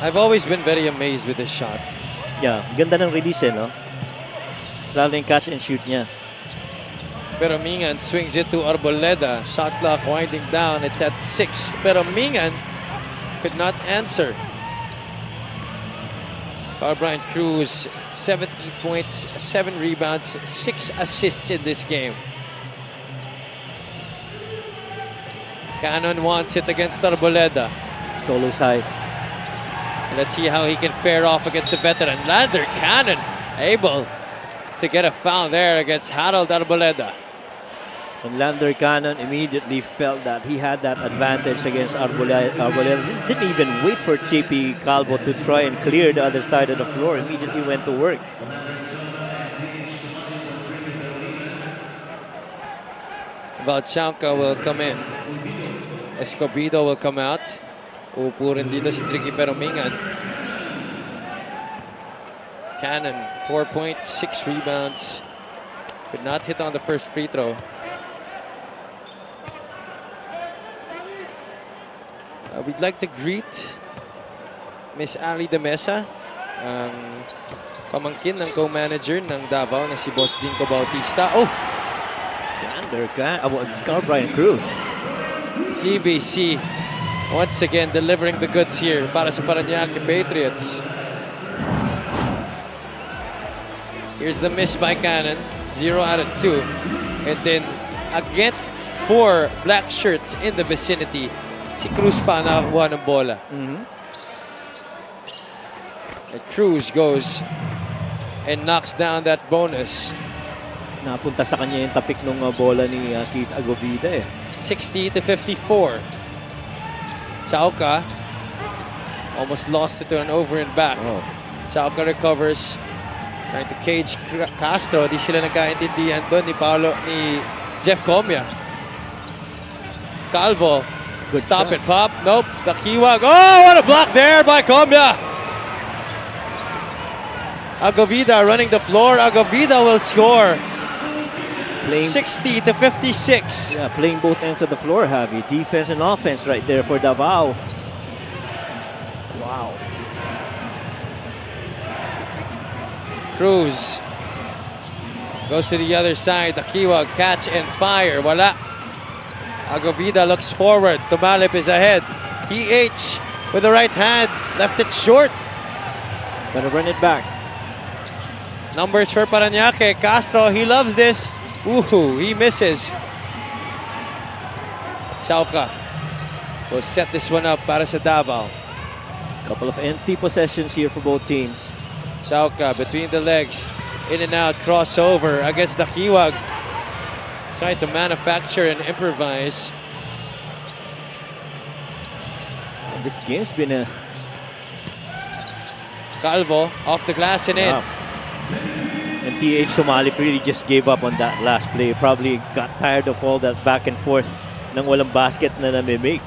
I've always been very amazed with this shot. Yeah, ganda ng release eh, no? Lalo yung catch and shoot niya. Pero Mingan swings it to Arboleda. Shot clock winding down. It's at 6. Pero Mingan could not answer. Brian Cruz, 17 points, 7 rebounds, 6 assists in this game. Cannon wants it against Arboleda. Solo side. Let's see how he can fare off against the veteran. Lander Cannon able to get a foul there against Harold Arboleda. And Lander Cannon immediately felt that he had that advantage against Arboleda. He didn't even wait for JP Calvo to try and clear the other side of the floor. Immediately went to work. Valchanka will come in. Escobedo will come out. Upo rin dito si Tricky Peromingan. Cannon, 4 points, 6 rebounds. Could not hit on the first free throw. We'd like to greet Miss Ali De Mesa, ang pamangkin ng co-manager ng Davao na si Boss Dinko Bautista. Oh! Brian Cruz. CBC once again delivering the goods here para sa Parañaque Patriots. Here's the miss by Cannon, 0 out of 2. And then against 4 black shirts in the vicinity, si Cruz pa nakakuha ng bola. And Cruz goes and knocks down that bonus. Napunta sa kanya yung tapik ng bola ni Keith Agovida eh. 60 to 54. Chauca almost lost it to an over and back. Oh. Chauca recovers. Trying to cage Castro. Di sila nagkaintindihan doon ni Jeff Comia. Calvo Good Stop shot. it, Pop. Nope. The Kiwag. Oh, what a block there by Comia. Agovida running the floor. Agovida will score. Playing, 60 to 56. yeah, playing both ends of the floor, Javi. Defense and offense right there for Davao. Wow. Cruz goes to the other side. The Kiwag catch and fire. Wala. Agovida looks forward. Tumalip is ahead. TH with the right hand. Left it short. Gonna run it back. Numbers for Parañaque. Castro, he loves this. Ooh, he misses. Chauca will set this one up para sa Davao. Couple of empty possessions here for both teams. Chauca between the legs. In and out, crossover against the Kiwag. Trying to manufacture and improvise. And this game's been a... Calvo off the glass and in. Wow. And TH Tumalip really just gave up on that last play. Probably got tired of all that back and forth nang walang basket na namimik.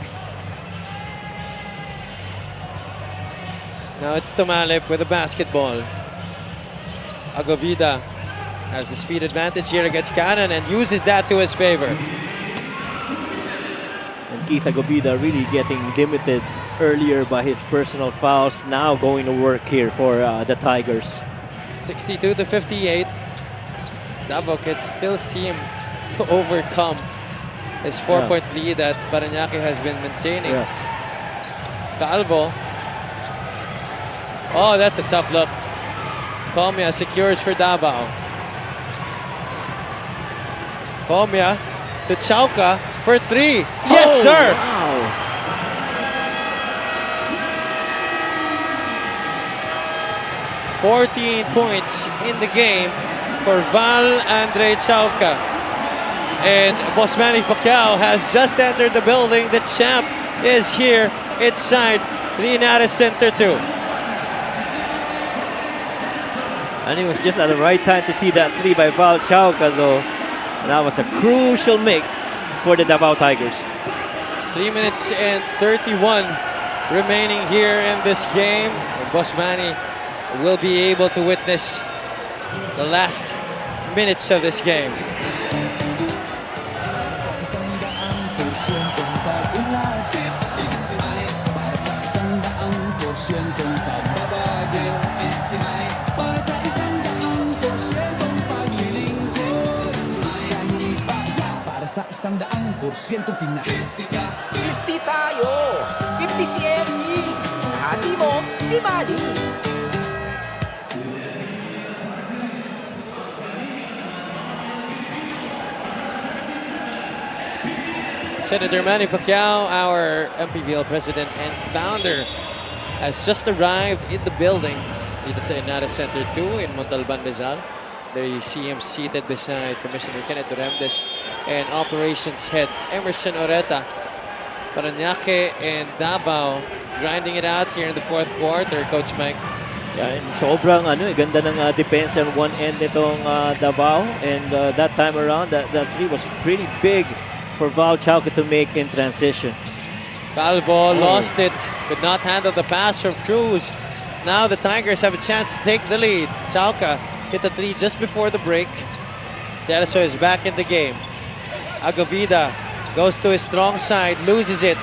Now it's Tumalip with a basketball. Agovida has the speed advantage here against Cannon and uses that to his favor. And Keith Agobida really getting limited earlier by his personal fouls. Now going to work here for the Tigers. 62 to 58. Davao can still seem to overcome his 4-point lead that Parañaque has been maintaining. Yeah. Calvo. Oh, that's a tough look. Comia secures for Davao. Comia to Chauca for 3. Yes, Oh, sir! Wow. .14 points in the game for Val Andre Chauca. And Boss Manny Pacquiao has just entered the building. The champ is here inside the United Center too. And it was just at the right time to see that 3 by Val Chauca though. And that was a crucial make for the Davao Tigers. 3 minutes and 31 remaining here in this game. And Boss Manny will be able to witness the last minutes of this game. Sa 100% Pinas. 50 tayo! 50 si ME! Hati mo, si Manny! Senator Manny Pacquiao, our MPBL president and founder, has just arrived in the building dito sa Inara Center 2 in Montalban, Rizal. There you see him seated beside Commissioner Kenneth Duremdes and Operations Head Emerson Oreta. Parañaque and Davao grinding it out here in the fourth quarter, Coach Mike. Yeah, and sobrang ganda ng defense on one end nitong Davao. And that time around, that 3 was pretty big for Val Chauca to make in transition. Calvo lost it, could not handle the pass from Cruz. Now the Tigers have a chance to take the lead. Chauca hit the 3 just before the break. Delaso is back in the game. Agovida goes to his strong side, loses it.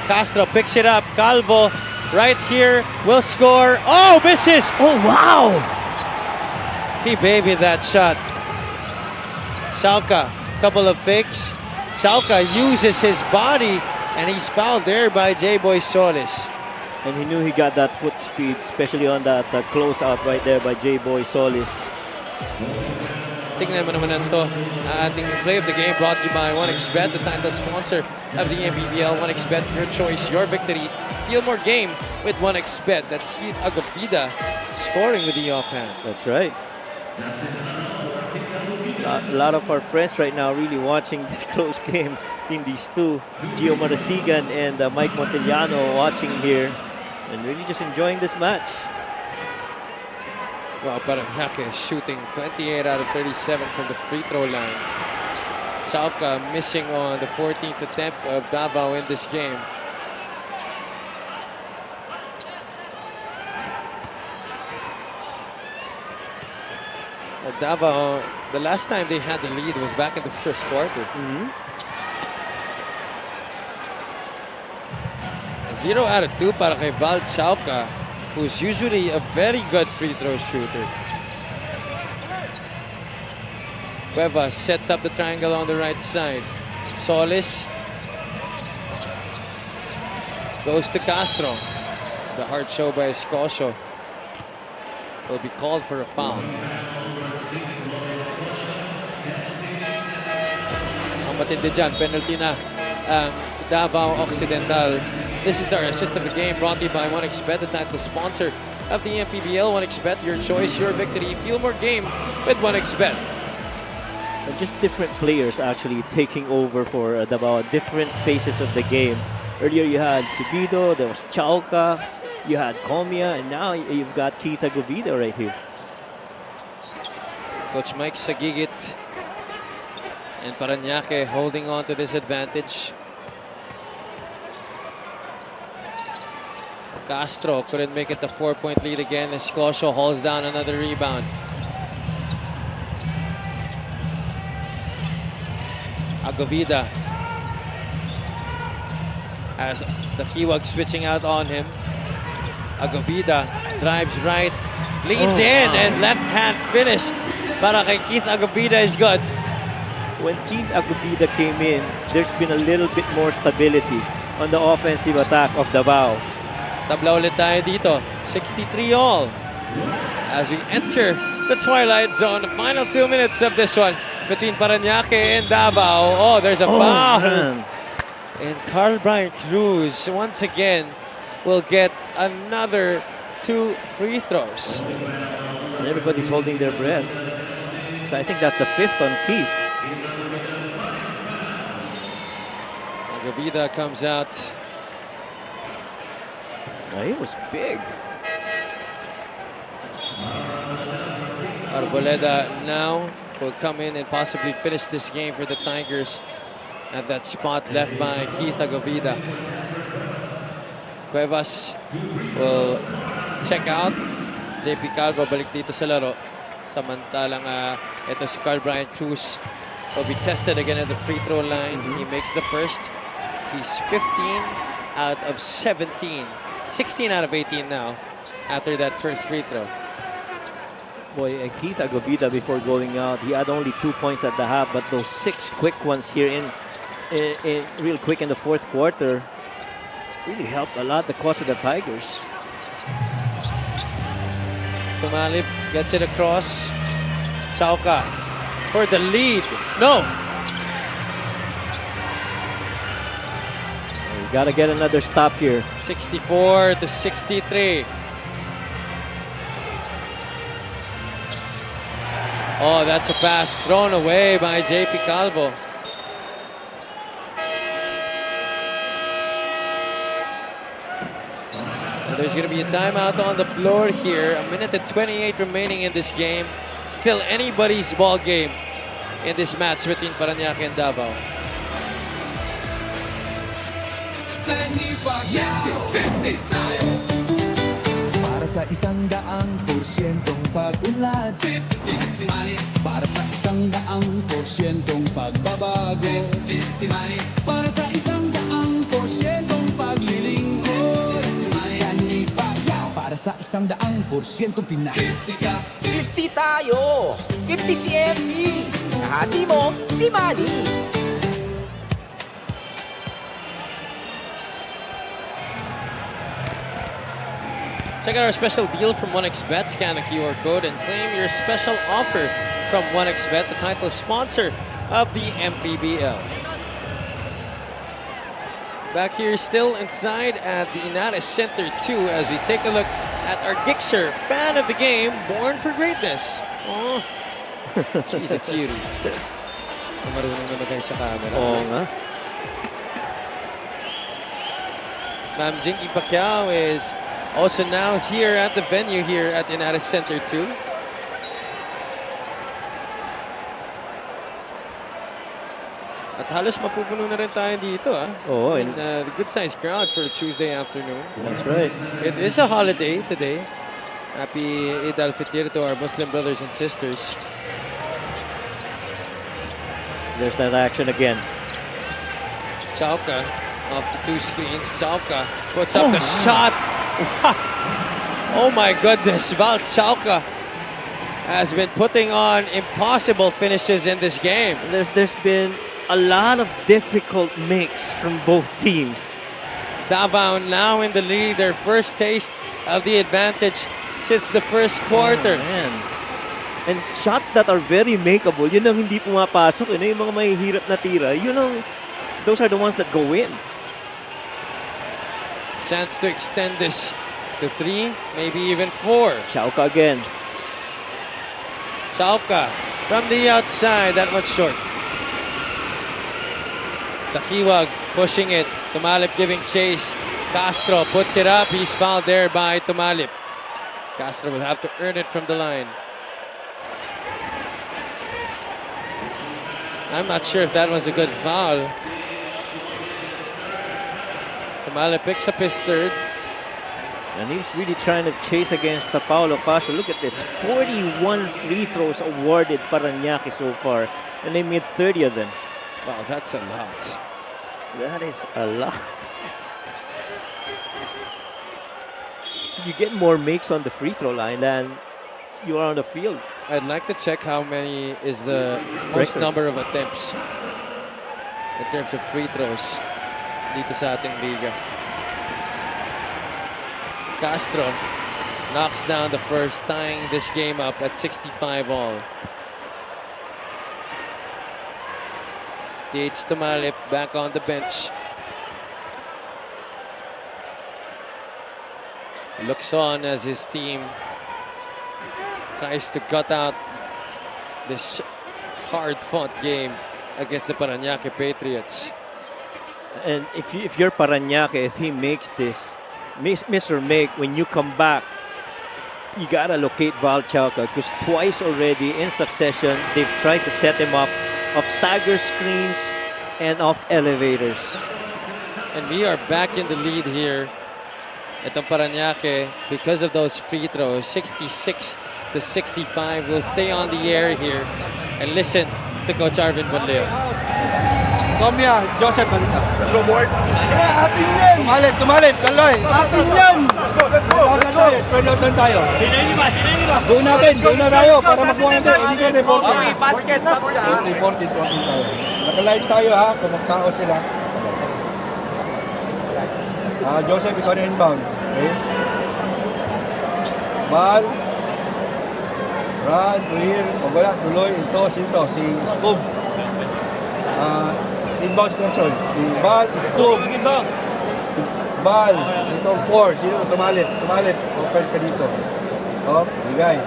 Castro picks it up. Calvo right here will score. Oh, misses! Oh, wow! He babied that shot. Chauca, couple of fakes. Chauca uses his body and he's fouled there by J-Boy Solis. And he knew he got that foot speed, especially on that closeout right there by J-Boy Solis. Tingnan mo naman ito. Ating play of the game brought to you by 1xBet, the title sponsor of the MPBL. 1xBet, your choice, your victory. Feel more game with 1xBet. That's Keith Agovida scoring with the offhand. That's right. A lot of our friends right now really watching this close game in these two. Gio Marasigan and Mike Montellano watching here and really just enjoying this match. Well, Parañaque shooting 28 out of 37 from the free throw line. Chauca missing on the 14th attempt of Davao in this game. Davao, the last time they had the lead was back in the first quarter. 0 out of 2 para kay Val Chauca, who's usually a very good free throw shooter. Cuevas sets up the triangle on the right side. Solis goes to Castro. The hard show by Escosio will be called for a foul. Ang matindi dyan, penalty na ang Davao Occidental. This is our assist of the game, brought to you by 1xBet, the title sponsor of the MPBL. 1xBet, your choice, your victory. Feel more game with 1xBet. Just different players actually taking over for Davao, different phases of the game. Earlier you had Subido, there was Chauca, you had Comia, and now you've got Kita Govida right here. Coach Mike Sagigit and Parañaque holding on to this advantage. Castro couldn't make it the 4-point lead again. Escosio holds down another rebound. Agovida as the Kiwag switching out on him. Agovida drives right, leads in, and left hand finish para kay Keith Agovida is good. When Keith Agovida came in, there's been a little bit more stability on the offensive attack of Davao. Tabla ulit tayo dito. 63 all as we enter the twilight zone. The final 2 minutes of this one between Parañaque and Davao. Oh, there's a foul. Man. And Carl Brian Cruz once again will get another 2 free throws. And everybody's holding their breath. So I think that's the 5th on Keith. Agovida comes out. He was big. Arboleda now will come in and possibly finish this game for the Tigers at that spot left by Keith Agovida. Cuevas will check out. JP Calvo balik dito sa laro. Samantalang ito si Carl Brian Cruz will be tested again at the free throw line. He makes the first. He's 15 out of 17. 16 out of 18 now after that first free throw. Boy, and Keith Agovida before going out, he had only 2 points at the half, but those 6 quick ones here in real quick in the 4th quarter really helped a lot the cause of the Tigers. Tumalib gets it across. Chauca for the lead. No! We gotta get another stop here. 64 to 63. Oh, that's a pass thrown away by JP Calvo. And there's going to be a timeout on the floor here. 1:28 remaining in this game. Still anybody's ball game in this match between Parañaque and Davao. Para sa 100% pag-unlad, para sa 100% pagbabago, para sa 100% paglilingkod, para sa 100% Pinas. 50 tayo! 50 si MP! Kahati mo, si Manny! Check out our special deal from 1xBet. Scan the QR code and claim your special offer from 1xBet, the title sponsor of the MPBL. Back here still inside at the Inares Center 2 as we take a look at our Gixer, fan of the game, born for greatness. Oh, she's a cutie. Marunong naman kayo sa camera. Oo nga. Ma'am Jinky Pacquiao is also now here at the venue here at Inares Center 2. At halos mapupuno na rin tayo dito, ah. Oo, And the good sized crowd for Tuesday afternoon. That's right. It is a holiday today. Happy Eid al-Fitr to our Muslim brothers and sisters. There's that action again. Chauka off the 2 screens. Chauka puts up the shot. Oh my goodness. Val Chauka has been putting on impossible finishes in this game. There's been a lot of difficult makes from both teams. Davao now in the lead. Their first taste of the advantage since the first quarter. Oh, man. And shots that are very makeable, yun ang hindi pumapasok. Yun yung mga mahihirap na tira. Those are the ones that go in. Chance to extend this to 3, maybe even 4. Chauka again. Chauka from the outside, that much short. Takiwag pushing it. Tumalip giving chase. Castro puts it up. He's fouled there by Tumalip. Castro will have to earn it from the line. I'm not sure if that was a good foul. Tumalip picks up his 3rd. And he's really trying to chase against Paulo Castro. Look at this, 41 free throws awarded Parañaque so far. And they made 30 of them. Wow, that's a lot. That is a lot. You get more makes on the free throw line than you are on the field. I'd like to check how many is the most number of attempts in terms of free throws dito sa ating liga. Castro knocks down the first, tying this game up at 65 all. DH Tumalip back on the bench. Looks on as his team tries to cut out this hard-fought game against the Parañaque Patriots. And if you're Parañaque, if he makes this, miss or make, when you come back, you gotta locate Val Chauca, because twice already in succession, they've tried to set him up off stagger screens and off elevators. And we are back in the lead here. Itong Parañaque, because of those free throws, 66-65. We'll stay on the air here and listen to Coach Arvin Bonleo. Komya, Joseph Balita. Robert. Atin yan! Tumalip, Kaloy. Atin yan! Let's go! Spread out lang tayo. Sino yung iba? Go natin, go na tayo para makuha natin. Hindi ka reporting. Okay, basket. Reporting tayo. Nakalive tayo ha, kung magtao sila. Joseph, ikaw na inbound. Okay? Ball. Run, clear. Pag wala, tuloy. Ito, si Scoops. Inbound Nelson. Si Ball, Scoops. Ball. Itong 4. Sino? Tumalip. Open ka dito. Oh, bigay.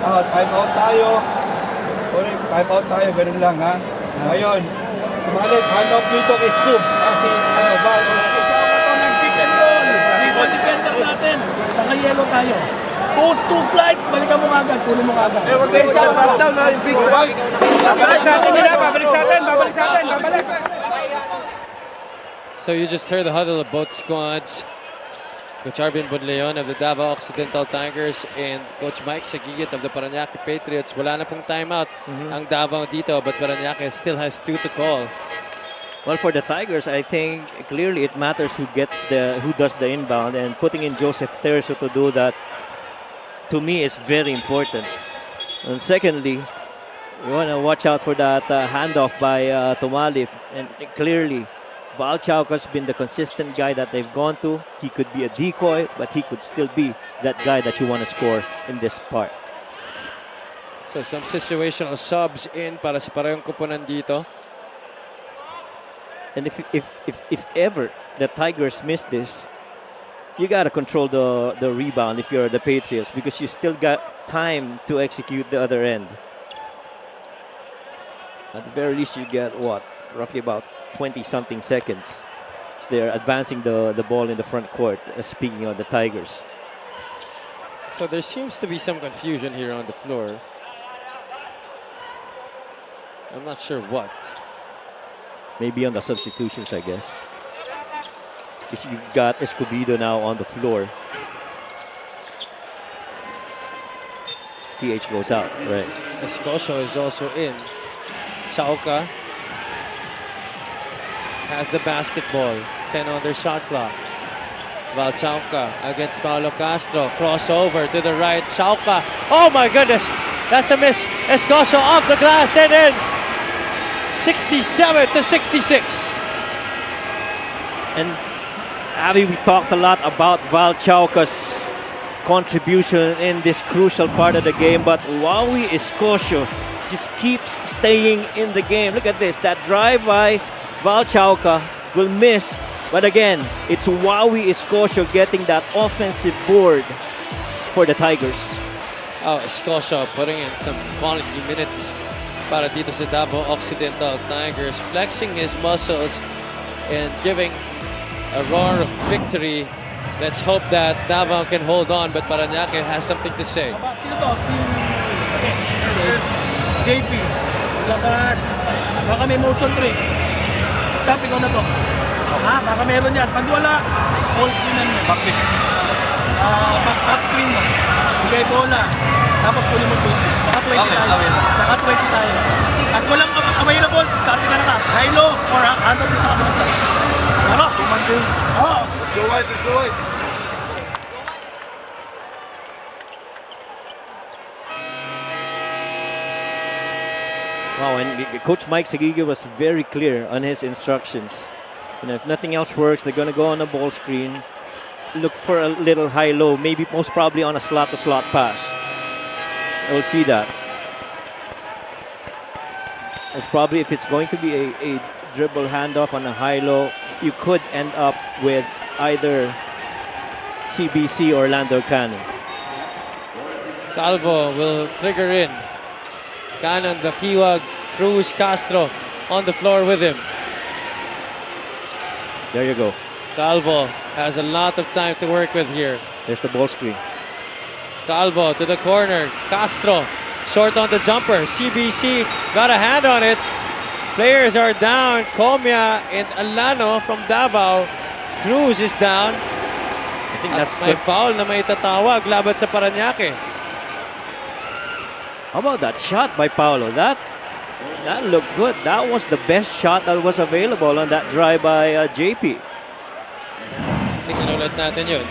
Time out tayo. Time out tayo. Ganun lang ha. Ngayon, tumalip. Hand off dito kay Scoops. Si Ball. Defender natin, naka-yellow tayo. Post 2 slides, balikan mo agad, kunin mo agad. Huwag kayo siya, drop down na yung big swag. Babalik sa atin. So you just heard the huddle of both squads. Coach Arvin Bonleon of the Davao Occidental Tigers and Coach Mike Sagigit of the Parañaque Patriots. Wala na pong timeout ang Davao dito, but Parañaque still has 2 to call. Well, for the Tigers, I think clearly it matters who does the inbound, and putting in Joseph Terzo to do that, to me, is very important. And secondly, you want to watch out for that handoff by Tumalip, and clearly, Val Chauca's been the consistent guy that they've gone to. He could be a decoy, but he could still be that guy that you want to score in this part. So some situational subs in para sa parehong kupunan dito. And if ever the Tigers miss this, you got to control the rebound if you're the Patriots, because you still got time to execute the other end. At the very least, you get what? Roughly about 20-something seconds. So they're advancing the ball in the front court, speaking of the Tigers. So there seems to be some confusion here on the floor. I'm not sure what. Maybe on the substitutions, I guess. Because you've got Escobedo now on the floor. TH goes out, right? Escocio is also in. Chauca has the basketball. 10 on their shot clock. Chauca against Paulo Castro. Crossover to the right. Chauca. Oh my goodness. That's a miss. Escocio off the glass and in. 67 to 66. And Abby, we talked a lot about Val Chauca's contribution in this crucial part of the game, but Wawi Escocio just keeps staying in the game. Look at this. That drive by Val Chauca will miss. But again, it's Wawi Escocio getting that offensive board for the Tigers. Oh, Escocio putting in some quality minutes para dito sa Davao Occidental Tigers, flexing his muscles and giving a roar of victory. Let's hope that Davao can hold on, but Parañaque has something to say. Sino to? JP. Lakas. Baka may motion break. Tap, ikaw na to. Ha? Baka meron yan. Pag wala, all screenan mo. Back screen mo. Bigay bola. Tapos kunin mo JP. Naka 20 tayo. Naka 20 tayo. At walang available, discarding ka na ka. High low or hand off sa kabilang side. Ano? Oo. Let's go wide, let's go wide. Wow, and Coach Mike Sagiga was very clear on his instructions. You know, if nothing else works, they're going to go on a ball screen, look for a little high-low, maybe most probably on a slot-to-slot pass. We'll see that. Most probably if it's going to be a dribble handoff on a high-low, you could end up with either CBC or Lando Cano. Calvo will trigger in. Cannon, Dakiwag, Cruz, Castro on the floor with him. There you go. Calvo has a lot of time to work with here. There's the ball screen. Calvo to the corner. Castro short on the jumper. CBC got a hand on it. Players are down. Comia and Alano from Davao. Cruz is down. I think that's may good. foul na may tatawag laban sa Parañaque. How about that shot by Paolo? That looked good. That was the best shot that was available on that drive by JP. Tingnan ulit natin yun.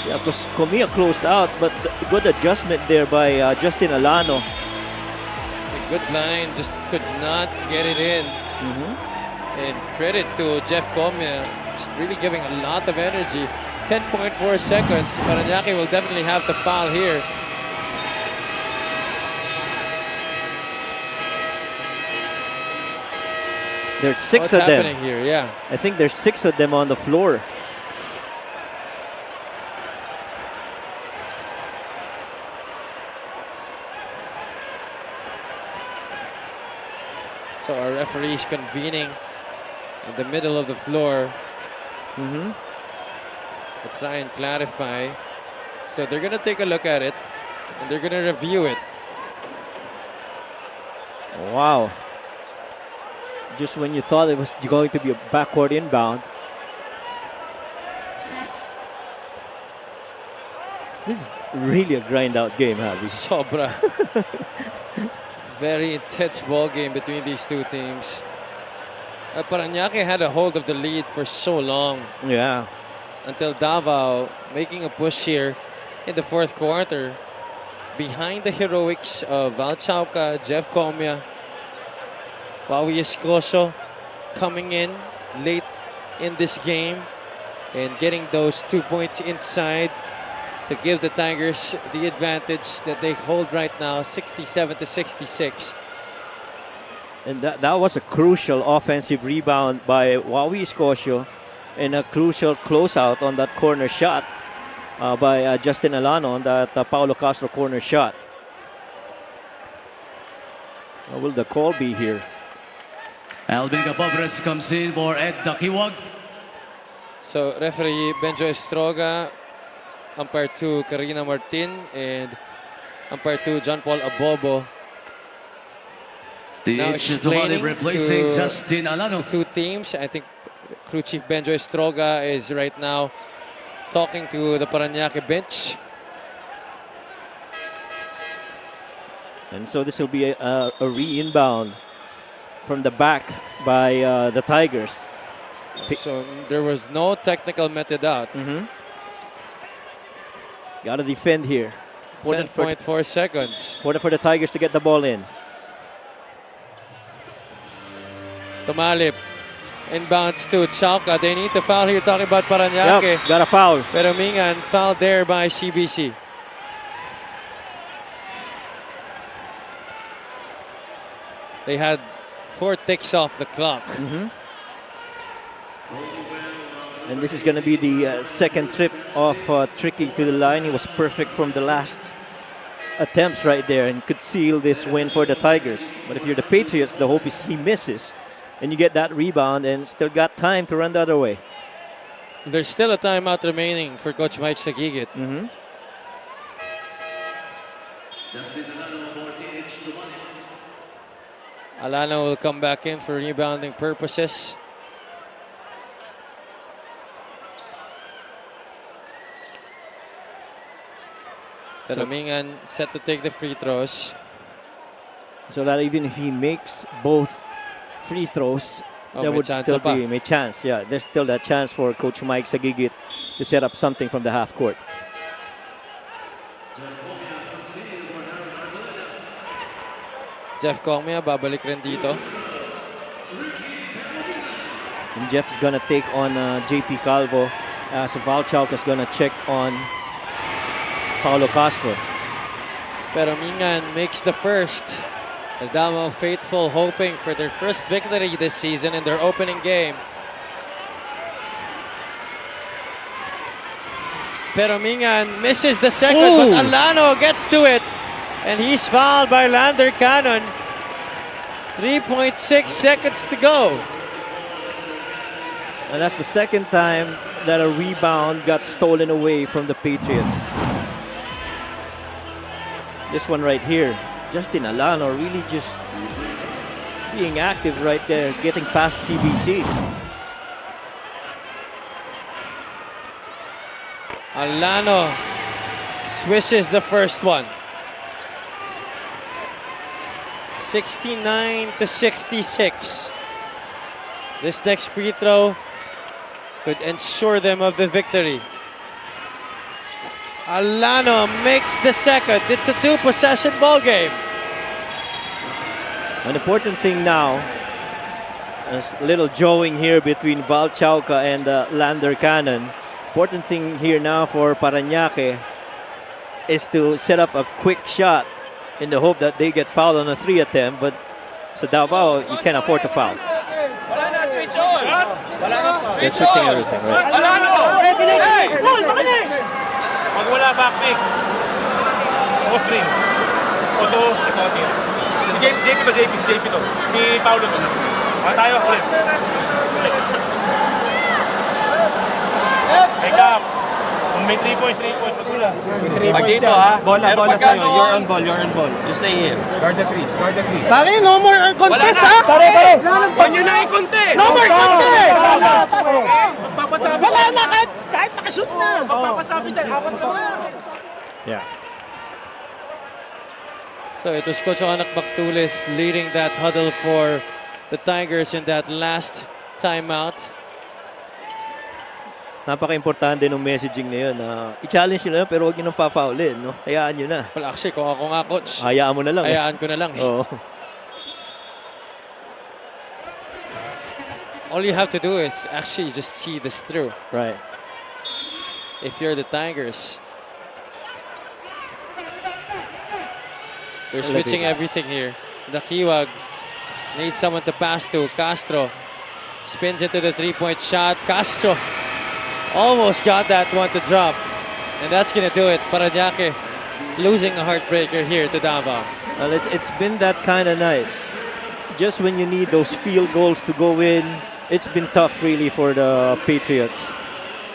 Yeah, because Comia closed out, but good adjustment there by Justin Alano. A good line, just could not get it in. And credit to Jeff Comia, just really giving a lot of energy. 10.4 seconds. Parañaque will definitely have the foul here. There's six What's of them. happening here? Yeah. I think there's 6 of them on the floor. So our referee is convening in the middle of the floor to try and clarify. So they're going to take a look at it and they're going to review it. Wow. Just when you thought it was going to be a backward inbound. This is really a grind out game, Javi. Sobra. Very intense ball game between these two teams. Parañaque had a hold of the lead for so long. Yeah. Until Davao making a push here in the fourth quarter. Behind the heroics of Val Chauca, Jeff Comia, Wawi Escocio coming in late in this game and getting those 2 points inside to give the Tigers the advantage that they hold right now, 67 to 66. And that was a crucial offensive rebound by Wawi Escocio and a crucial closeout on that corner shot by Justin Alano on that Paulo Castro corner shot. What will the call be here? Alvin Gabobres comes in for Ed Dakiwag. So referee Benjo Estroga, umpire 2 Karina Martin, and umpire 2 John Paul Abobo The Now H Tumali explaining replacing to Justin Alano. two teams. I think Crew Chief Benjo Estroga is right now talking to the Parañaque bench. And so this will be a re-inbound from the back by the Tigers. So there was no technical method out. Got to defend here. 10.4 seconds. Important for the Tigers to get the ball in. Tumalip. Inbounds to Chalka. They need to foul here. Talking about Parañaque. Yep, got a foul. Pero Mingan fouled there by CBC. They had 4 ticks off the clock. And this is going to be the second trip of Tricky to the line. He was perfect from the last attempts right there and could seal this win for the Tigers. But if you're the Patriots, the hope is he misses and you get that rebound and still got time to run the other way. There's still a timeout remaining for Coach Mike Sagigit. Alano will come back in for rebounding purposes. Pero Mingan set to take the free throws. So that even if he makes both free throws, there may would chance still pa. be a chance. Yeah, there's still that chance for Coach Mike Sagigit to set up something from the half court. Jeff Comia babalik rin dito. And Jeff's gonna take on JP Calvo as Valchauc is gonna check on Paulo Castro. Pero Mingan makes the first. The Davao faithful hoping for their first victory this season in their opening game. Pero Mingan misses the second, but Alano gets to it. And he's fouled by Lander Cannon. 3.6 seconds to go. And that's the second time that a rebound got stolen away from the Patriots. This one right here, Justin Alano really just being active right there, getting past CBC. Alano swishes the first one. 69 to 66. This next free throw could ensure them of the victory. Alano makes the second. It's a 2-possession ball game. An important thing now, there's a little drawing here between Valchauca and Lander Cannon. Important thing here now for Parañaque is to set up a quick shot in the hope that they get fouled on a 3 attempt, but sa Davao, you can't afford to foul. They're switching everything, right? Pag wala backpick, o string, o to, ito, si JP ba? Si JP to. Si Paulo to. Tayo, ulit. Make up. Kung may 3 points, pagula. Pag dito ha, Bola sa'yo. You're on ball. you stay here. Guard the trees. Pare, no more contest ha? Pare. Huwag nyo na i-contest. No more contest. Magpapasabi. Wala na kahit makashoot na. Magpapasabi dyan. Apat na nga. Yeah. So it was Coach Anak Bactulis leading that huddle for the Tigers in that last timeout. Napaka-importante ng messaging na yun. I-challenge nyo lang pero huwag nyo nang fa-foulin. No? Hayaan nyo na. Well, actually, kung ako nga, Coach, Hayaan mo na lang. hayaan ko na lang. Oo. All you have to do is actually just see this through. Right. If you're the Tigers. They're switching everything here. The Kiwag needs someone to pass to. Castro spins into the 3-point shot. Castro almost got that one to drop. And that's going to do it. Parañaque losing a heartbreaker here to Davao. Well, it's been that kind of night. Just when you need those field goals to go in, it's been tough really for the Patriots.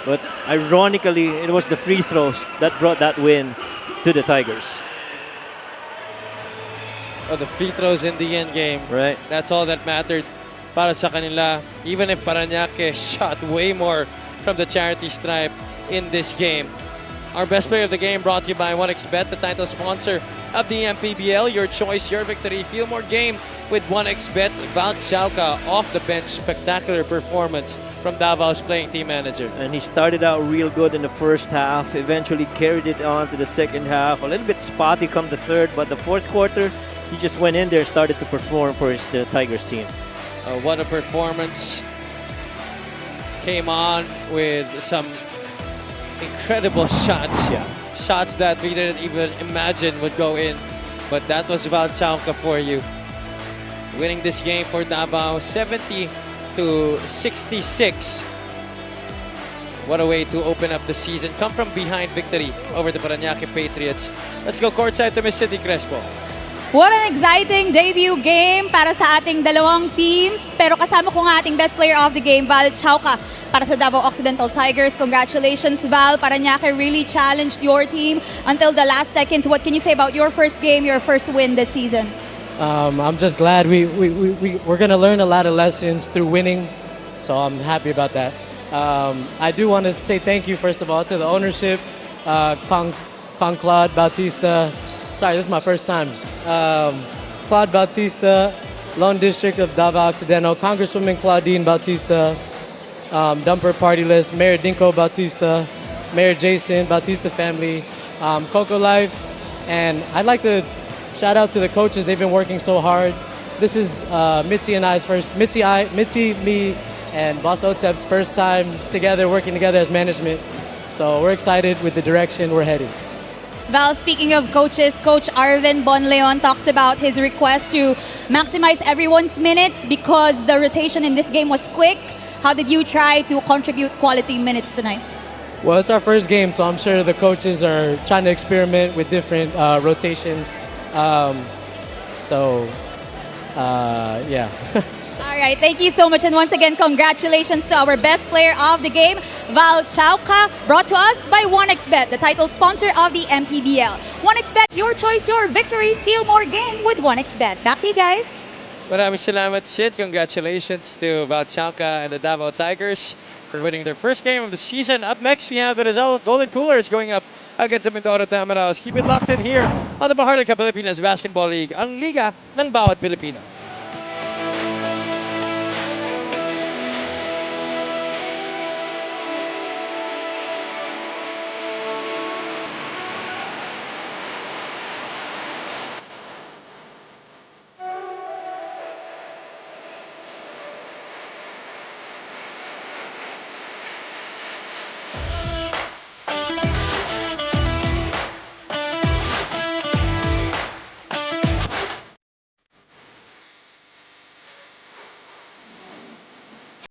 But ironically, it was the free throws that brought that win to the Tigers. the free throws in the end game. Right. That's all that mattered para sa kanila. Even if Parañaque shot way more from the charity stripe in this game. Our best player of the game brought to you by 1xBet, the title sponsor of the MPBL. Your choice, your victory. Feel more game with 1xBet. Val Chauca off the bench. Spectacular performance from Davao's playing team manager. And he started out real good in the first half, eventually carried it on to the second half. A little bit spotty come the third, but the fourth quarter, he just went in there and started to perform for the Tigers team. What a performance. Came on with some incredible shots. Yeah. Shots that we didn't even imagine would go in. But that was Val Chauca for you. Winning this game for Davao 70-66. What a way to open up the season. Come from behind victory over the Parañaque Patriots. Let's go courtside to Miss Cindy Crespo. What an exciting debut game para sa ating dalawang teams. Pero kasama ko nga ating best player of the game, Val Chauca, para sa Davao Occidental Tigers. Congratulations, Val. Parañaque really challenged your team until the last seconds. What can you say about your first game, your first win this season? I'm just glad we're going to learn a lot of lessons through winning, so I'm happy about that. I do want to say thank you, first of all, to the ownership, Claude Bautista. Sorry, this is my first time. Claude Bautista, Lone District of Davao Occidental, Congresswoman Claudine Bautista, Dumper Party List, Mayor Dinko Bautista, Mayor Jason, Bautista family, Coco Life, and I'd like to shout out to the coaches. They've been working so hard. This is Mitzi and I's first, Mitzi, me, and Boss Otep's first time together, working together as management. So we're excited with the direction we're heading. Val, speaking of coaches, Coach Arvin Bonleon talks about his request to maximize everyone's minutes because the rotation in this game was quick. How did you try to contribute quality minutes tonight? Well, it's our first game, so I'm sure the coaches are trying to experiment with different rotations. Yeah. All right, thank you so much. And once again, congratulations to our best player of the game, Val Chauca, brought to us by 1xBet, the title sponsor of the MPBL. 1xBet, your choice, your victory. Feel more game with 1xBet. Back to you guys. Maraming salamat, Sid. Congratulations to Val Chauca and the Davao Tigers for winning their first game of the season. Up next, we have the Rizal Golden Coolers going up against the Mindoro Tamaraos. Keep it locked in here on the Maharlika Pilipinas Basketball League, ang liga ng bawat Pilipino.